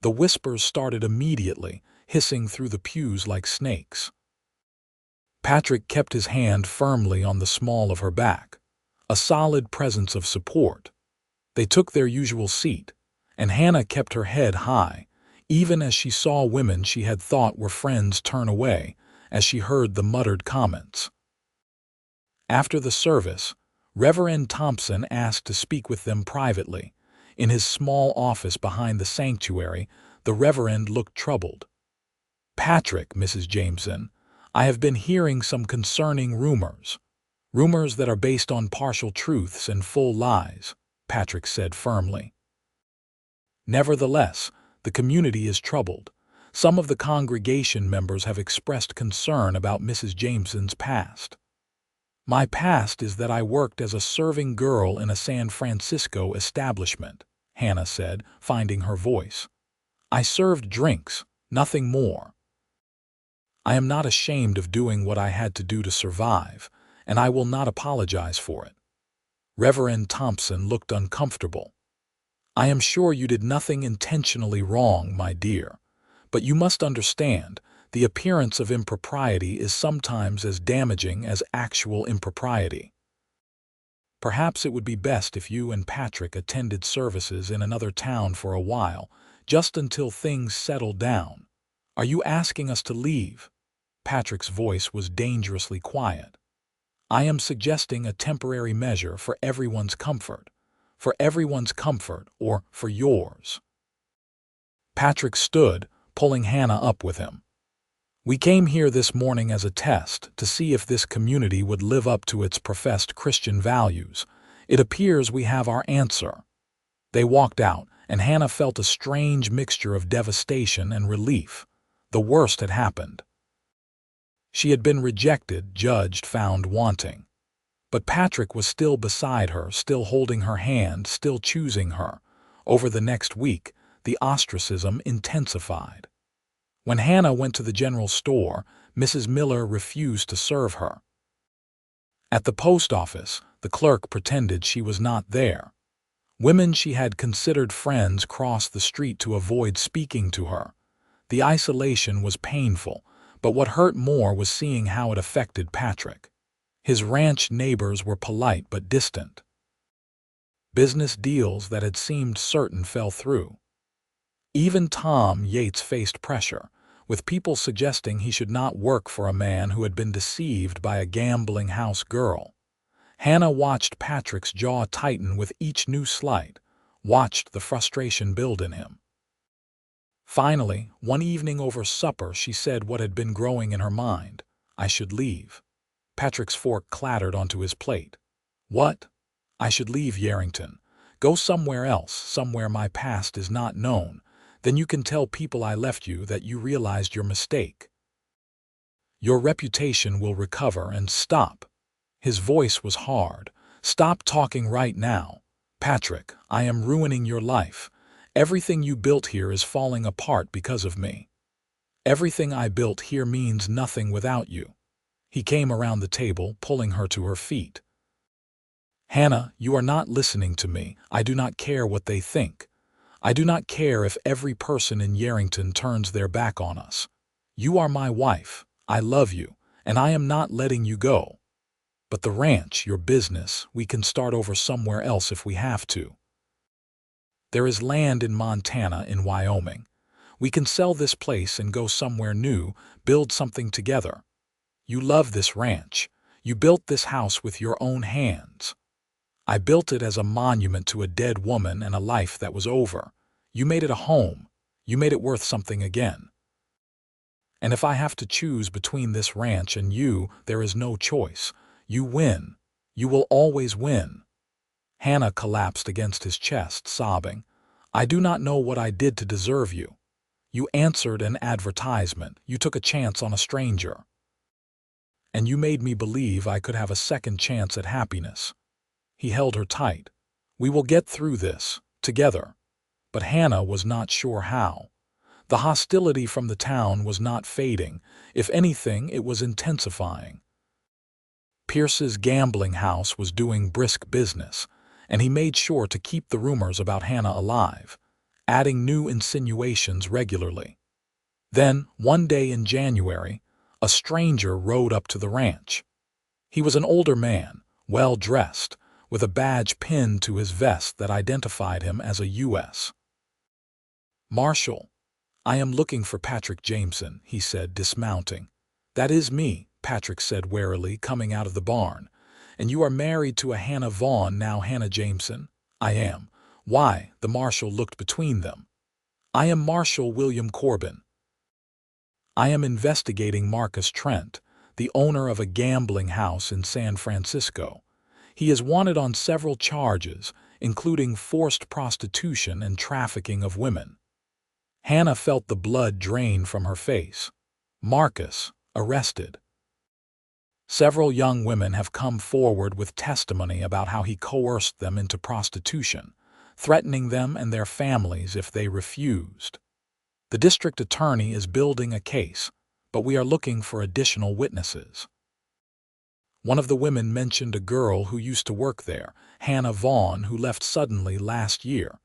The whispers started immediately, hissing through the pews like snakes. Patrick kept his hand firmly on the small of her back, a solid presence of support. They took their usual seat, and Hannah kept her head high, even as she saw women she had thought were friends turn away, as she heard the muttered comments. After the service, Reverend Thompson asked to speak with them privately. In his small office behind the sanctuary, the Reverend looked troubled. "Patrick, Mrs. Jameson, I have been hearing some concerning rumors. Rumors that are based on partial truths and full lies," Patrick said firmly. "Nevertheless, the community is troubled. Some of the congregation members have expressed concern about Mrs. Jameson's past." "My past is that I worked as a serving girl in a San Francisco establishment," Hannah said, finding her voice. "I served drinks, nothing more. I am not ashamed of doing what I had to do to survive, and I will not apologize for it." Reverend Thompson looked uncomfortable. "I am sure you did nothing intentionally wrong, my dear, but you must understand, the appearance of impropriety is sometimes as damaging as actual impropriety. Perhaps it would be best if you and Patrick attended services in another town for a while, just until things settle down. Are you asking us to leave?" Patrick's voice was dangerously quiet. "I am suggesting a temporary measure for everyone's comfort. For everyone's comfort, or for yours." Patrick stood, pulling Hannah up with him. "We came here this morning as a test to see if this community would live up to its professed Christian values. It appears we have our answer." They walked out, and Hannah felt a strange mixture of devastation and relief. The worst had happened. She had been rejected, judged, found wanting. But Patrick was still beside her, still holding her hand, still choosing her. Over the next week, the ostracism intensified. When Hannah went to the general store, Mrs. Miller refused to serve her. At the post office, the clerk pretended she was not there. Women she had considered friends crossed the street to avoid speaking to her. The isolation was painful, but what hurt more was seeing how it affected Patrick. His ranch neighbors were polite but distant. Business deals that had seemed certain fell through. Even Tom Yates faced pressure, with people suggesting he should not work for a man who had been deceived by a gambling house girl. Hannah watched Patrick's jaw tighten with each new slight, watched the frustration build in him. Finally, one evening over supper, she said what had been growing in her mind: "I should leave." Patrick's fork clattered onto his plate. "What?" "I should leave Yerington. Go somewhere else, somewhere my past is not known. Then you can tell people I left you, that you realized your mistake. Your reputation will recover, and stop." His voice was hard. "Stop talking right now. Patrick, I am ruining your life. Everything you built here is falling apart because of me. Everything I built here means nothing without you." He came around the table, pulling her to her feet. "Hannah, you are not listening to me. I do not care what they think. I do not care if every person in Yerington turns their back on us. You are my wife. I love you, and I am not letting you go. But the ranch, your business, we can start over somewhere else if we have to. There is land in Montana, in Wyoming. We can sell this place and go somewhere new, build something together. You love this ranch. You built this house with your own hands. I built it as a monument to a dead woman and a life that was over. You made it a home. You made it worth something again. And if I have to choose between this ranch and you, there is no choice. You win. You will always win." Hannah collapsed against his chest, sobbing. "I do not know what I did to deserve you. You answered an advertisement. You took a chance on a stranger. And you made me believe I could have a second chance at happiness." He held her tight. "We will get through this, together." But Hannah was not sure how. The hostility from the town was not fading. If anything, it was intensifying. Pierce's gambling house was doing brisk business, and he made sure to keep the rumors about Hannah alive, adding new insinuations regularly. Then, one day in January, a stranger rode up to the ranch. He was an older man, well-dressed, with a badge pinned to his vest that identified him as a U.S. Marshal. "I am looking for Patrick Jameson," he said, dismounting. "That is me," Patrick said warily, coming out of the barn. "And you are married to a Hannah Vaughn, now Hannah Jameson?" "I am." "Why?" The marshal looked between them. "I am Marshal William Corbin." I am investigating Marcus Trent, the owner of a gambling house in San Francisco. He is wanted on several charges, including forced prostitution and trafficking of women. Hannah felt the blood drain from her face. Marcus, arrested. Several young women have come forward with testimony about how he coerced them into prostitution, threatening them and their families if they refused. The district attorney is building a case, but we are looking for additional witnesses. One of the women mentioned a girl who used to work there, Hannah Vaughn, who left suddenly last year.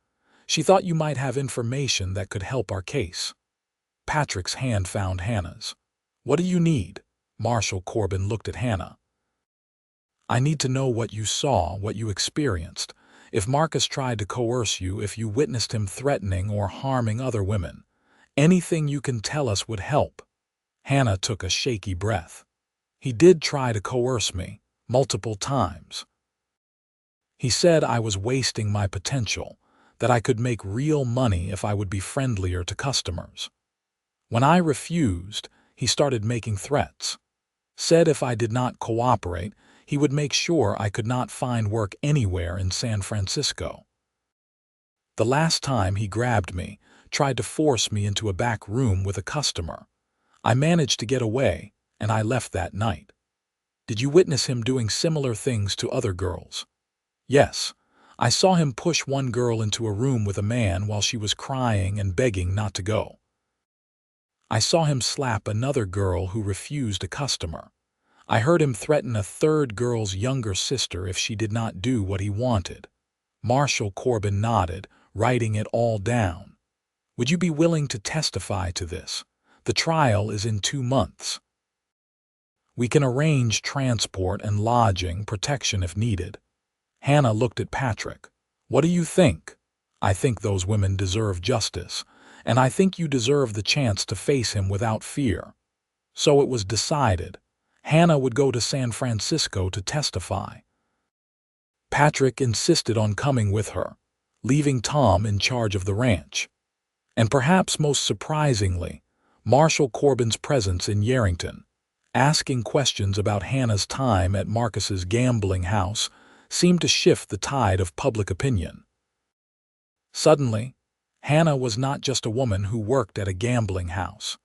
She thought you might have information that could help our case. Patrick's hand found Hannah's. What do you need? Marshal Corbin looked at Hannah. I need to know what you saw, what you experienced. If Marcus tried to coerce you, if you witnessed him threatening or harming other women. Anything you can tell us would help. Hannah took a shaky breath. He did try to coerce me, multiple times. He said I was wasting my potential, that I could make real money if I would be friendlier to customers. When I refused, he started making threats. Said if I did not cooperate, he would make sure I could not find work anywhere in San Francisco. The last time he grabbed me, tried to force me into a back room with a customer. I managed to get away, and I left that night. Did you witness him doing similar things to other girls? Yes. I saw him push one girl into a room with a man while she was crying and begging not to go. I saw him slap another girl who refused a customer. I heard him threaten a third girl's younger sister if she did not do what he wanted. Marshal Corbin nodded, writing it all down. Would you be willing to testify to this? The trial is in 2 months. We can arrange transport and lodging protection if needed. Hannah looked at Patrick. What do you think? I think those women deserve justice, and I think you deserve the chance to face him without fear. So it was decided. Hannah would go to San Francisco to testify. Patrick insisted on coming with her, leaving Tom in charge of the ranch. And perhaps most surprisingly, Marshal Corbin's presence in Yerington, asking questions about Hannah's time at Marcus's gambling house, seemed to shift the tide of public opinion. Suddenly, Hannah was not just a woman who worked at a gambling house.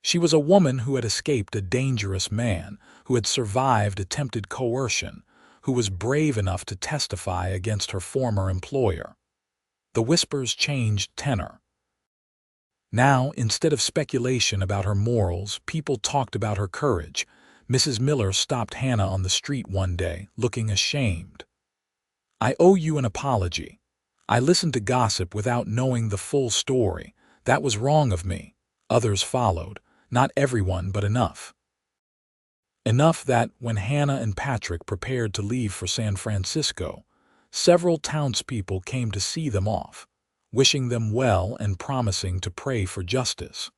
She was a woman who had escaped a dangerous man, who had survived attempted coercion, who was brave enough to testify against her former employer. The whispers changed tenor. Now, instead of speculation about her morals, people talked about her courage. Mrs. Miller stopped Hannah on the street one day, looking ashamed. I owe you an apology. I listened to gossip without knowing the full story. That was wrong of me. Others followed. Not everyone, but enough. Enough that, when Hannah and Patrick prepared to leave for San Francisco, several townspeople came to see them off, wishing them well and promising to pray for justice.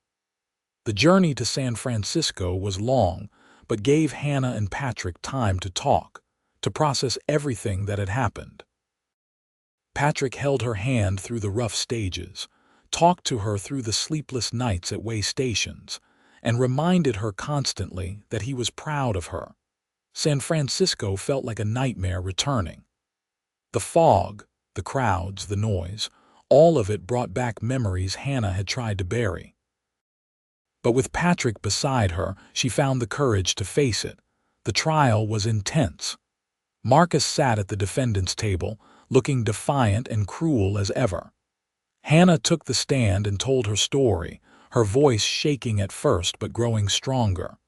The journey to San Francisco was long, but gave Hannah and Patrick time to talk, to process everything that had happened. Patrick held her hand through the rough stages, talked to her through the sleepless nights at way stations, and reminded her constantly that he was proud of her. San Francisco felt like a nightmare returning. The fog, the crowds, the noise, all of it brought back memories Hannah had tried to bury. But with Patrick beside her, she found the courage to face it. The trial was intense. Marcus sat at the defendant's table, looking defiant and cruel as ever. Hannah took the stand and told her story, her voice shaking at first but growing stronger.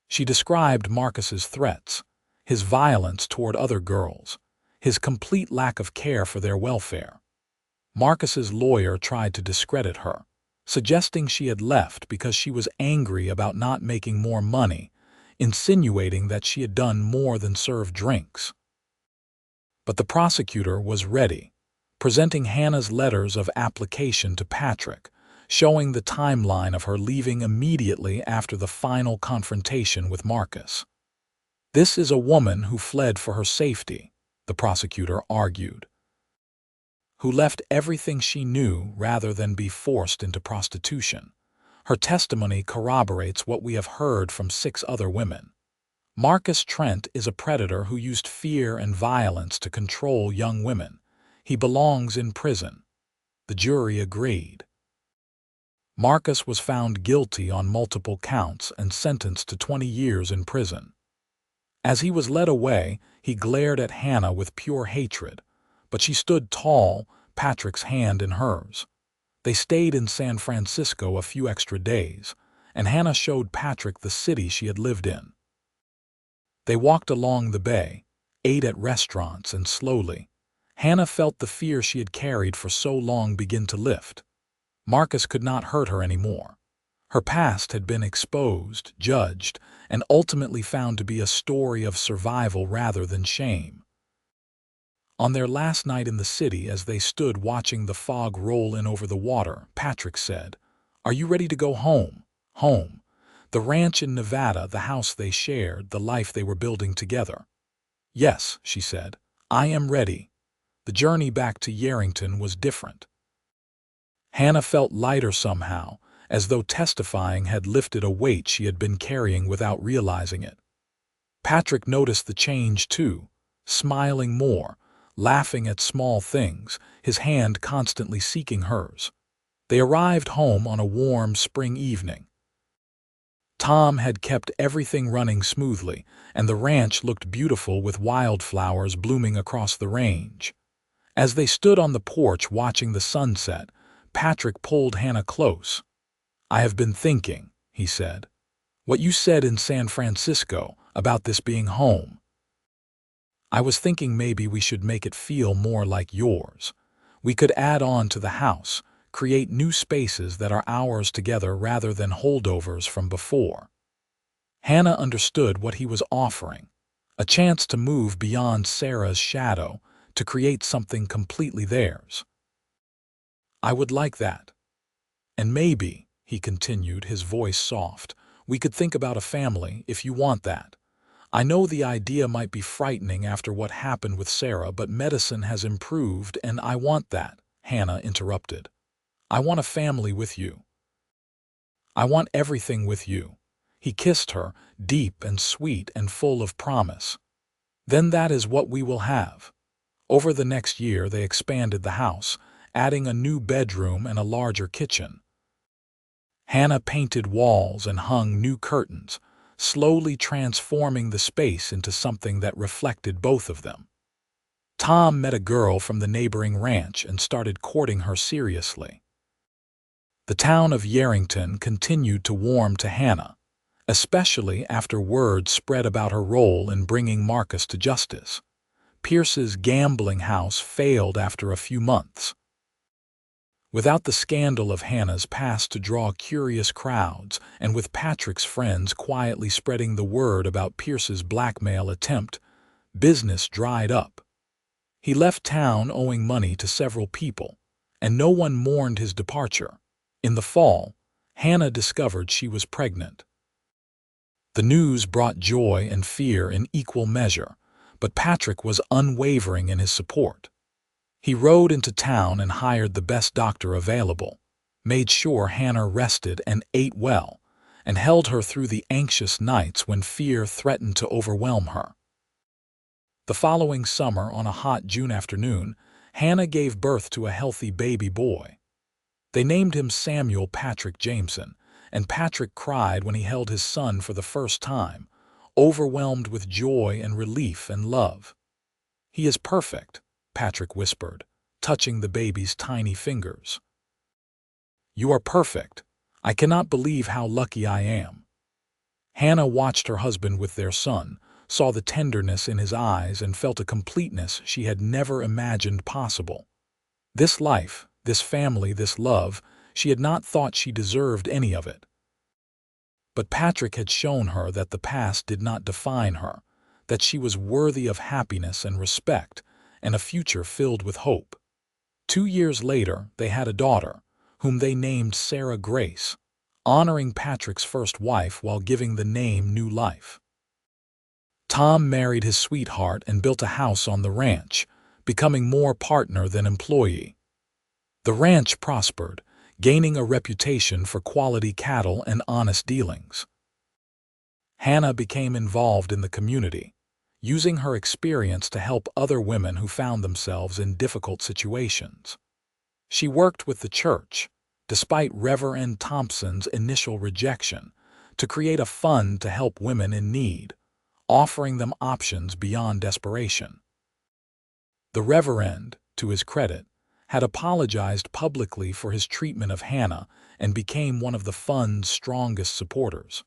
She described Marcus's threats, his violence toward other girls, his complete lack of care for their welfare. Marcus's lawyer tried to discredit her, suggesting she had left because she was angry about not making more money, insinuating that she had done more than serve drinks. But the prosecutor was ready, presenting Hannah's letters of application to Patrick, showing the timeline of her leaving immediately after the final confrontation with Marcus. This is a woman who fled for her safety, the prosecutor argued, who left everything she knew rather than be forced into prostitution. Her testimony corroborates what we have heard from 6 other women. Marcus Trent is a predator who used fear and violence to control young women. He belongs in prison. The jury agreed. Marcus was found guilty on multiple counts and sentenced to 20 years in prison. As he was led away, he glared at Hannah with pure hatred, but she stood tall, Patrick's hand in hers. They stayed in San Francisco a few extra days, and Hannah showed Patrick the city she had lived in. They walked along the bay, ate at restaurants, and slowly, Hannah felt the fear she had carried for so long begin to lift. Marcus could not hurt her anymore. Her past had been exposed, judged, and ultimately found to be a story of survival rather than shame. On their last night in the city, as they stood watching the fog roll in over the water, Patrick said, "Are you ready to go home? Home. The ranch in Nevada, the house they shared, the life they were building together." "Yes," she said, "I am ready." The journey back to Yerington was different. Hannah felt lighter somehow, as though testifying had lifted a weight she had been carrying without realizing it. Patrick noticed the change too, smiling more, laughing at small things, his hand constantly seeking hers. They arrived home on a warm spring evening. Tom had kept everything running smoothly, and the ranch looked beautiful with wildflowers blooming across the range. As they stood on the porch watching the sunset, Patrick pulled Hannah close. "I have been thinking," he said. "What you said in San Francisco about this being home. I was thinking maybe we should make it feel more like yours. We could add on to the house, create new spaces that are ours together rather than holdovers from before." Hannah understood what he was offering, a chance to move beyond Sarah's shadow, to create something completely theirs. "I would like that. And maybe," he continued, his voice soft, "we could think about a family if you want that. I know the idea might be frightening after what happened with Sarah, but medicine has improved and I want that," Hannah interrupted. "I want a family with you. I want everything with you." He kissed her, deep and sweet and full of promise. "Then that is what we will have." Over the next year they expanded the house, adding a new bedroom and a larger kitchen. Hannah painted walls and hung new curtains, slowly transforming the space into something that reflected both of them. Tom met a girl from the neighboring ranch and started courting her seriously. The town of Yerington continued to warm to Hannah, especially after word spread about her role in bringing Marcus to justice. Pierce's gambling house failed after a few months. Without the scandal of Hannah's past to draw curious crowds, and with Patrick's friends quietly spreading the word about Pierce's blackmail attempt, business dried up. He left town owing money to several people, and no one mourned his departure. In the fall, Hannah discovered she was pregnant. The news brought joy and fear in equal measure, but Patrick was unwavering in his support. He rode into town and hired the best doctor available, made sure Hannah rested and ate well, and held her through the anxious nights when fear threatened to overwhelm her. The following summer, on a hot June afternoon, Hannah gave birth to a healthy baby boy. They named him Samuel Patrick Jameson, and Patrick cried when he held his son for the first time, overwhelmed with joy and relief and love. "He is perfect," Patrick whispered, touching the baby's tiny fingers. "You are perfect. I cannot believe how lucky I am." Hannah watched her husband with their son, saw the tenderness in his eyes, and felt a completeness she had never imagined possible. This life, this family, this love, she had not thought she deserved any of it. But Patrick had shown her that the past did not define her, that she was worthy of happiness and respect, and a future filled with hope. 2 years later, they had a daughter, whom they named Sarah Grace, honoring Patrick's first wife while giving the name new life. Tom married his sweetheart and built a house on the ranch, becoming more partner than employee. The ranch prospered, gaining a reputation for quality cattle and honest dealings. Hannah became involved in the community, using her experience to help other women who found themselves in difficult situations. She worked with the church, despite Reverend Thompson's initial rejection, to create a fund to help women in need, offering them options beyond desperation. The Reverend, to his credit, had apologized publicly for his treatment of Hannah and became one of the fund's strongest supporters.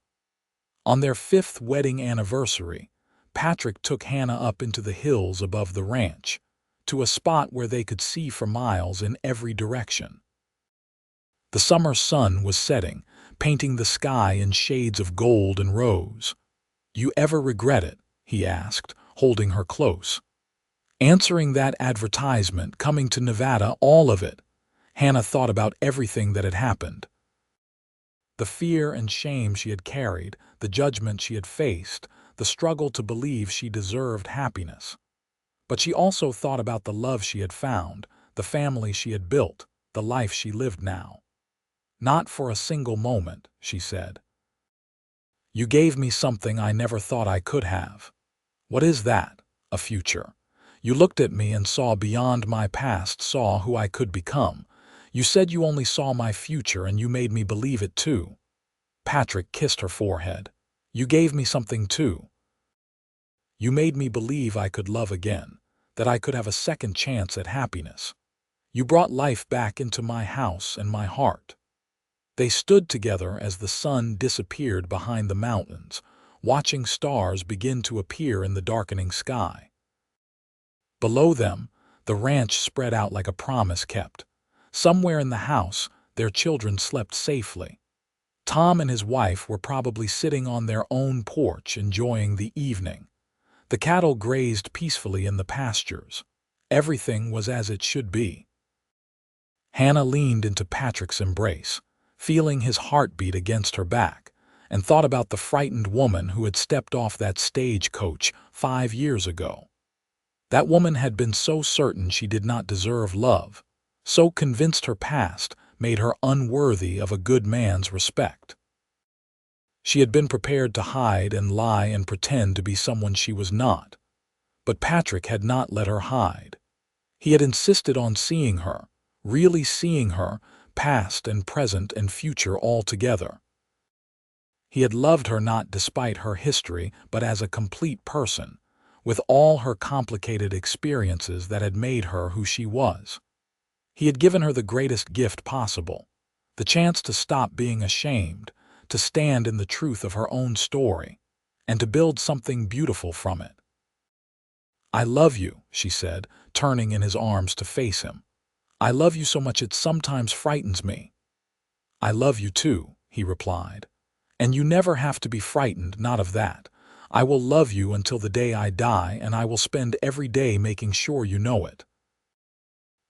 On their 5th wedding anniversary, Patrick took Hannah up into the hills above the ranch, to a spot where they could see for miles in every direction. The summer sun was setting, painting the sky in shades of gold and rose. "You ever regret it?" he asked, holding her close. Answering that advertisement, coming to Nevada, all of it. Hannah thought about everything that had happened. The fear and shame she had carried, the judgment she had faced, the struggle to believe she deserved happiness. But she also thought about the love she had found, the family she had built, the life she lived now. "Not for a single moment," she said. "You gave me something I never thought I could have." "What is that?" "A future. You looked at me and saw beyond my past, saw who I could become. You said you only saw my future, and you made me believe it too." Patrick kissed her forehead. "You gave me something too. You made me believe I could love again, that I could have a second chance at happiness. You brought life back into my house and my heart." They stood together as the sun disappeared behind the mountains, watching stars begin to appear in the darkening sky. Below them, the ranch spread out like a promise kept. Somewhere in the house, their children slept safely. Tom and his wife were probably sitting on their own porch enjoying the evening. The cattle grazed peacefully in the pastures. Everything was as it should be. Hannah leaned into Patrick's embrace, feeling his heartbeat against her back, and thought about the frightened woman who had stepped off that stagecoach 5 years ago. That woman had been so certain she did not deserve love, so convinced her past made her unworthy of a good man's respect. She had been prepared to hide and lie and pretend to be someone she was not. But Patrick had not let her hide. He had insisted on seeing her, really seeing her, past and present and future all together. He had loved her not despite her history, but as a complete person, with all her complicated experiences that had made her who she was. He had given her the greatest gift possible, the chance to stop being ashamed, to stand in the truth of her own story, and to build something beautiful from it. "I love you," she said, turning in his arms to face him. "I love you so much it sometimes frightens me." "I love you too," he replied. "And you never have to be frightened, not of that. I will love you until the day I die, and I will spend every day making sure you know it."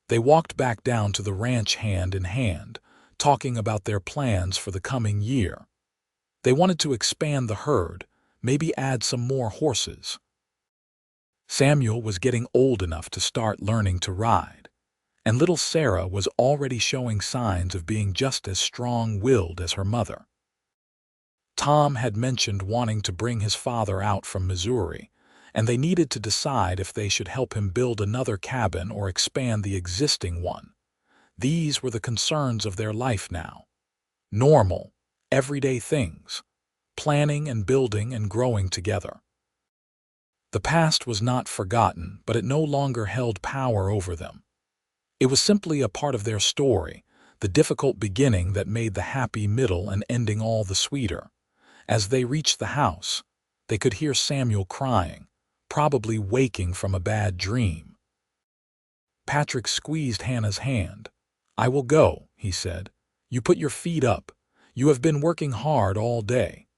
They walked back down to the ranch hand in hand, talking about their plans for the coming year. They wanted to expand the herd, maybe add some more horses. Samuel was getting old enough to start learning to ride, and little Sarah was already showing signs of being just as strong-willed as her mother. Tom had mentioned wanting to bring his father out from Missouri, and they needed to decide if they should help him build another cabin or expand the existing one. These were the concerns of their life now. Normal, everyday things, planning and building and growing together. The past was not forgotten, but it no longer held power over them. It was simply a part of their story, the difficult beginning that made the happy middle and ending all the sweeter. As they reached the house, they could hear Samuel crying, probably waking from a bad dream. Patrick squeezed Hannah's hand. "I will go," he said. "You put your feet up. You have been working hard all day."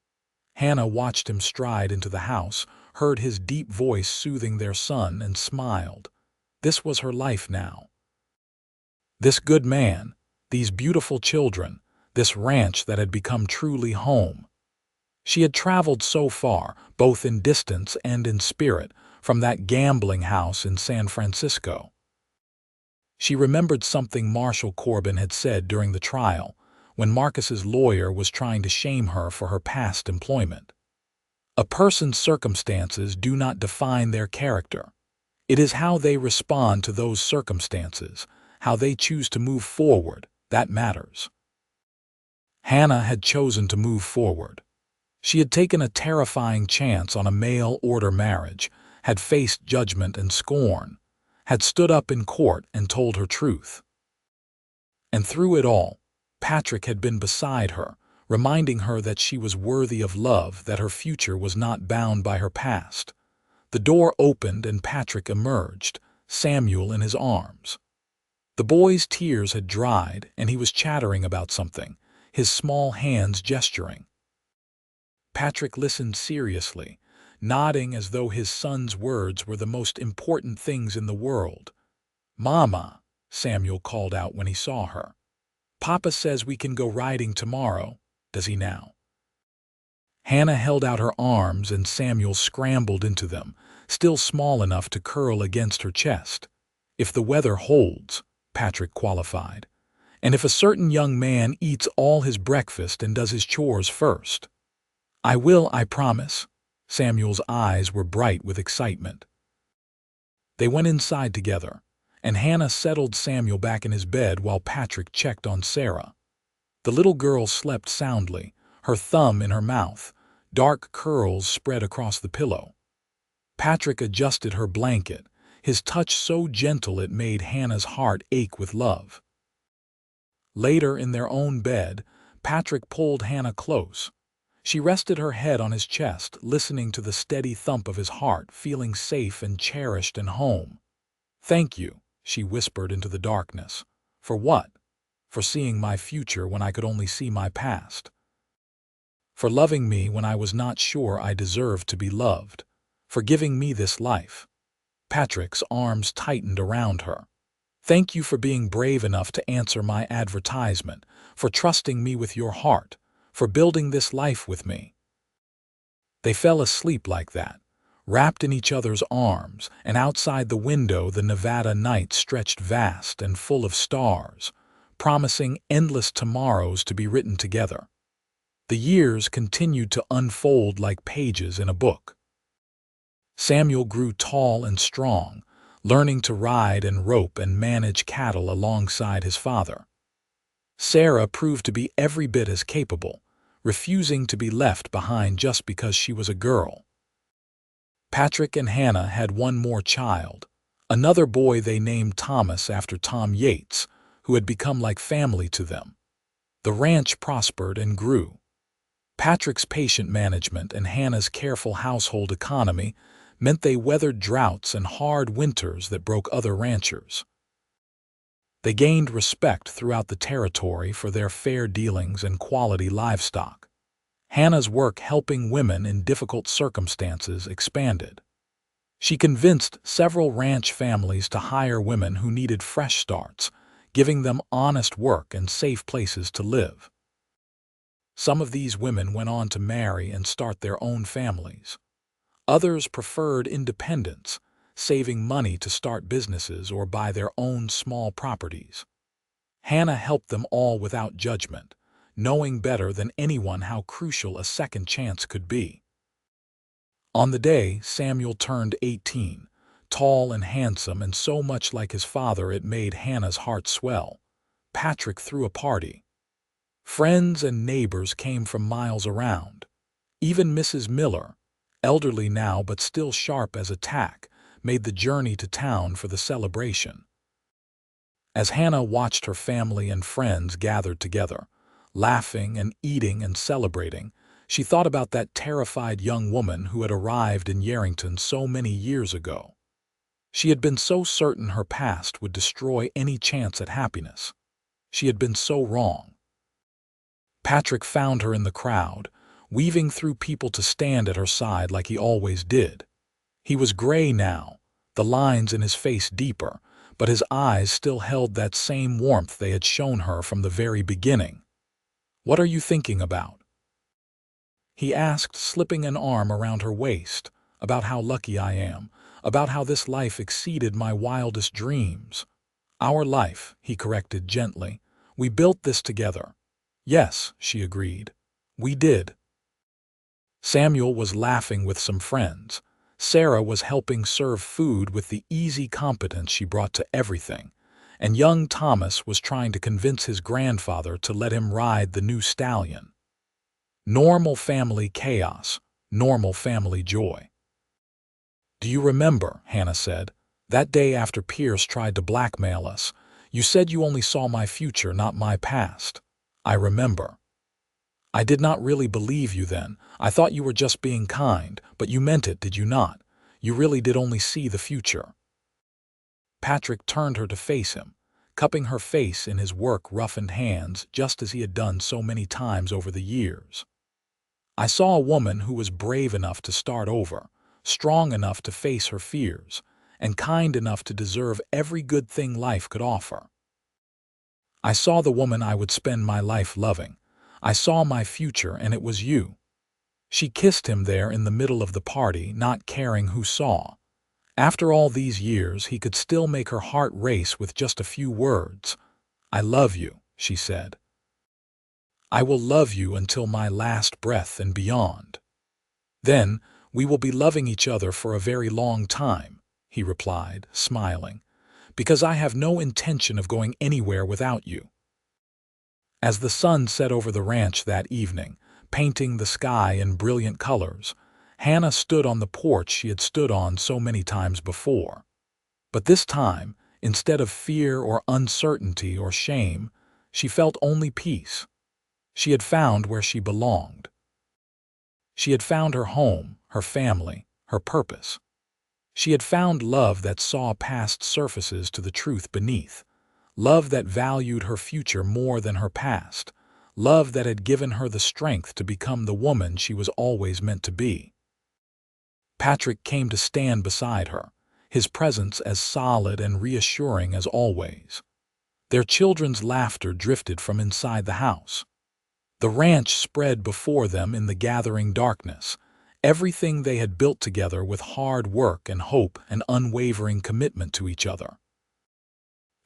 Hannah watched him stride into the house, heard his deep voice soothing their son, and smiled. This was her life now. This good man, these beautiful children, this ranch that had become truly home. She had traveled so far, both in distance and in spirit, from that gambling house in San Francisco. She remembered something Marshal Corbin had said during the trial, when Marcus's lawyer was trying to shame her for her past employment. A person's circumstances do not define their character. It is how they respond to those circumstances, how they choose to move forward, that matters. Hannah had chosen to move forward. She had taken a terrifying chance on a mail-order marriage, had faced judgment and scorn, had stood up in court and told her truth. And through it all, Patrick had been beside her, reminding her that she was worthy of love, that her future was not bound by her past. The door opened and Patrick emerged, Samuel in his arms. The boy's tears had dried and he was chattering about something, his small hands gesturing. Patrick listened seriously, nodding as though his son's words were the most important things in the world. "Mama," Samuel called out when he saw her. "Papa says we can go riding tomorrow, does he now?" Hannah held out her arms and Samuel scrambled into them, still small enough to curl against her chest. "If the weather holds," Patrick qualified, "and if a certain young man eats all his breakfast and does his chores first." "I will, I promise." Samuel's eyes were bright with excitement. They went inside together, and Hannah settled Samuel back in his bed while Patrick checked on Sarah. The little girl slept soundly, her thumb in her mouth, dark curls spread across the pillow. Patrick adjusted her blanket, his touch so gentle it made Hannah's heart ache with love. Later, in their own bed, Patrick pulled Hannah close. She rested her head on his chest, listening to the steady thump of his heart, feeling safe and cherished and home. "Thank you," she whispered into the darkness. "For what?" "For seeing my future when I could only see my past. For loving me when I was not sure I deserved to be loved. For giving me this life." Patrick's arms tightened around her. "Thank you for being brave enough to answer my advertisement, for trusting me with your heart, for building this life with me." They fell asleep like that, wrapped in each other's arms, and outside the window the Nevada night stretched vast and full of stars, promising endless tomorrows to be written together. The years continued to unfold like pages in a book. Samuel grew tall and strong, learning to ride and rope and manage cattle alongside his father. Sarah proved to be every bit as capable, refusing to be left behind just because she was a girl. Patrick and Hannah had one more child, another boy they named Thomas after Tom Yates, who had become like family to them. The ranch prospered and grew. Patrick's patient management and Hannah's careful household economy meant they weathered droughts and hard winters that broke other ranchers. They gained respect throughout the territory for their fair dealings and quality livestock. Hannah's work helping women in difficult circumstances expanded. She convinced several ranch families to hire women who needed fresh starts, giving them honest work and safe places to live. Some of these women went on to marry and start their own families. Others preferred independence, saving money to start businesses or buy their own small properties. Hannah helped them all without judgment, knowing better than anyone how crucial a second chance could be. On the day Samuel turned 18, tall and handsome and so much like his father it made Hannah's heart swell, Patrick threw a party. Friends and neighbors came from miles around. Even Mrs. Miller, elderly now but still sharp as a tack, made the journey to town for the celebration. As Hannah watched her family and friends gathered together, laughing and eating and celebrating, she thought about that terrified young woman who had arrived in Yerington so many years ago. She had been so certain her past would destroy any chance at happiness. She had been so wrong. Patrick found her in the crowd, weaving through people to stand at her side like he always did. He was gray now, the lines in his face deeper, but his eyes still held that same warmth they had shown her from the very beginning. "What are you thinking about?" he asked, slipping an arm around her waist. "About how lucky I am, about how this life exceeded my wildest dreams." Our life, he corrected gently. We built this together. Yes, she agreed. We did. Samuel was laughing with some friends. Sarah was helping serve food with the easy competence she brought to everything. And young Thomas was trying to convince his grandfather to let him ride the new stallion. Normal family chaos, normal family joy. "Do you remember," Hannah said, "that day after Pierce tried to blackmail us? You said you only saw my future, not my past." "I remember." "I did not really believe you then. I thought you were just being kind, but you meant it, did you not? You really did only see the future." Patrick turned her to face him, cupping her face in his work-roughened hands just as he had done so many times over the years. "I saw a woman who was brave enough to start over, strong enough to face her fears, and kind enough to deserve every good thing life could offer. I saw the woman I would spend my life loving. I saw my future, and it was you." She kissed him there in the middle of the party, not caring who saw. After all these years, he could still make her heart race with just a few words. "I love you," she said. "I will love you until my last breath and beyond." "Then we will be loving each other for a very long time," he replied, smiling, "because I have no intention of going anywhere without you." As the sun set over the ranch that evening, painting the sky in brilliant colors, Hannah stood on the porch she had stood on so many times before. But this time, instead of fear or uncertainty or shame, she felt only peace. She had found where she belonged. She had found her home, her family, her purpose. She had found love that saw past surfaces to the truth beneath, love that valued her future more than her past, love that had given her the strength to become the woman she was always meant to be. Patrick came to stand beside her, his presence as solid and reassuring as always. Their children's laughter drifted from inside the house. The ranch spread before them in the gathering darkness, everything they had built together with hard work and hope and unwavering commitment to each other.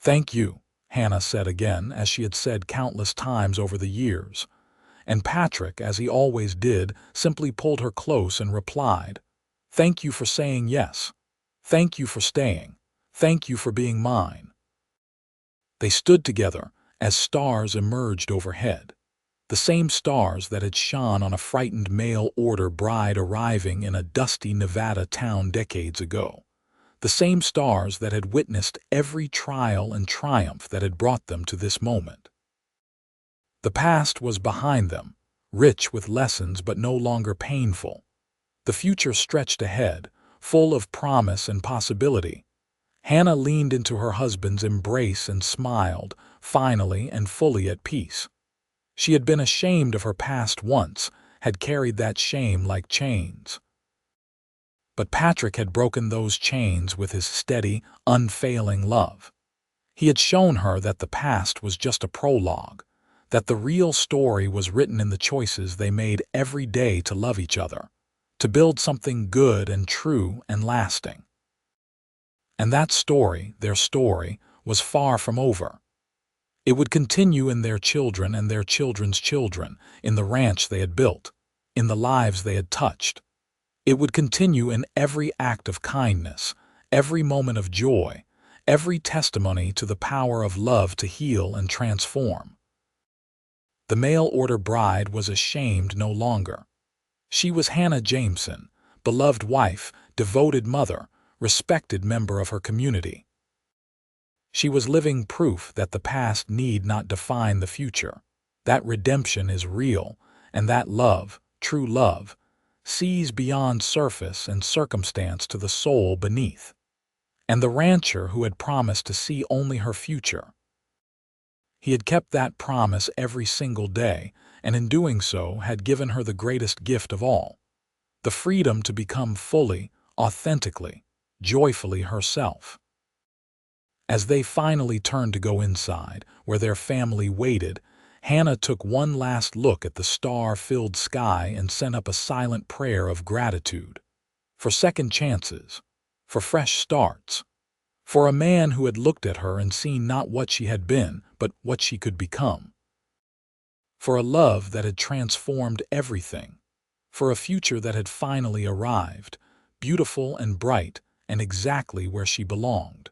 "Thank you," Hannah said again, as she had said countless times over the years. And Patrick, as he always did, simply pulled her close and replied, "Thank you for saying yes. Thank you for staying. Thank you for being mine." They stood together as stars emerged overhead. The same stars that had shone on a frightened mail-order bride arriving in a dusty Nevada town decades ago. The same stars that had witnessed every trial and triumph that had brought them to this moment. The past was behind them, rich with lessons but no longer painful. The future stretched ahead, full of promise and possibility. Hannah leaned into her husband's embrace and smiled, finally and fully at peace. She had been ashamed of her past once, had carried that shame like chains. But Patrick had broken those chains with his steady, unfailing love. He had shown her that the past was just a prologue, that the real story was written in the choices they made every day to love each other, to build something good and true and lasting. And that story, their story, was far from over. It would continue in their children and their children's children, in the ranch they had built, in the lives they had touched. It would continue in every act of kindness, every moment of joy, every testimony to the power of love to heal and transform. The mail-order bride was ashamed no longer. She was Hannah Jameson, beloved wife, devoted mother, respected member of her community. She was living proof that the past need not define the future, that redemption is real, and that love, true love, sees beyond surface and circumstance to the soul beneath. And the rancher who had promised to see only her future. He had kept that promise every single day, and in doing so had given her the greatest gift of all, the freedom to become fully, authentically, joyfully herself. As they finally turned to go inside, where their family waited, Hannah took one last look at the star-filled sky and sent up a silent prayer of gratitude. For second chances, for fresh starts, For a man who had looked at her and seen not what she had been, but what she could become. For a love that had transformed everything. For a future that had finally arrived, beautiful and bright, and exactly where she belonged.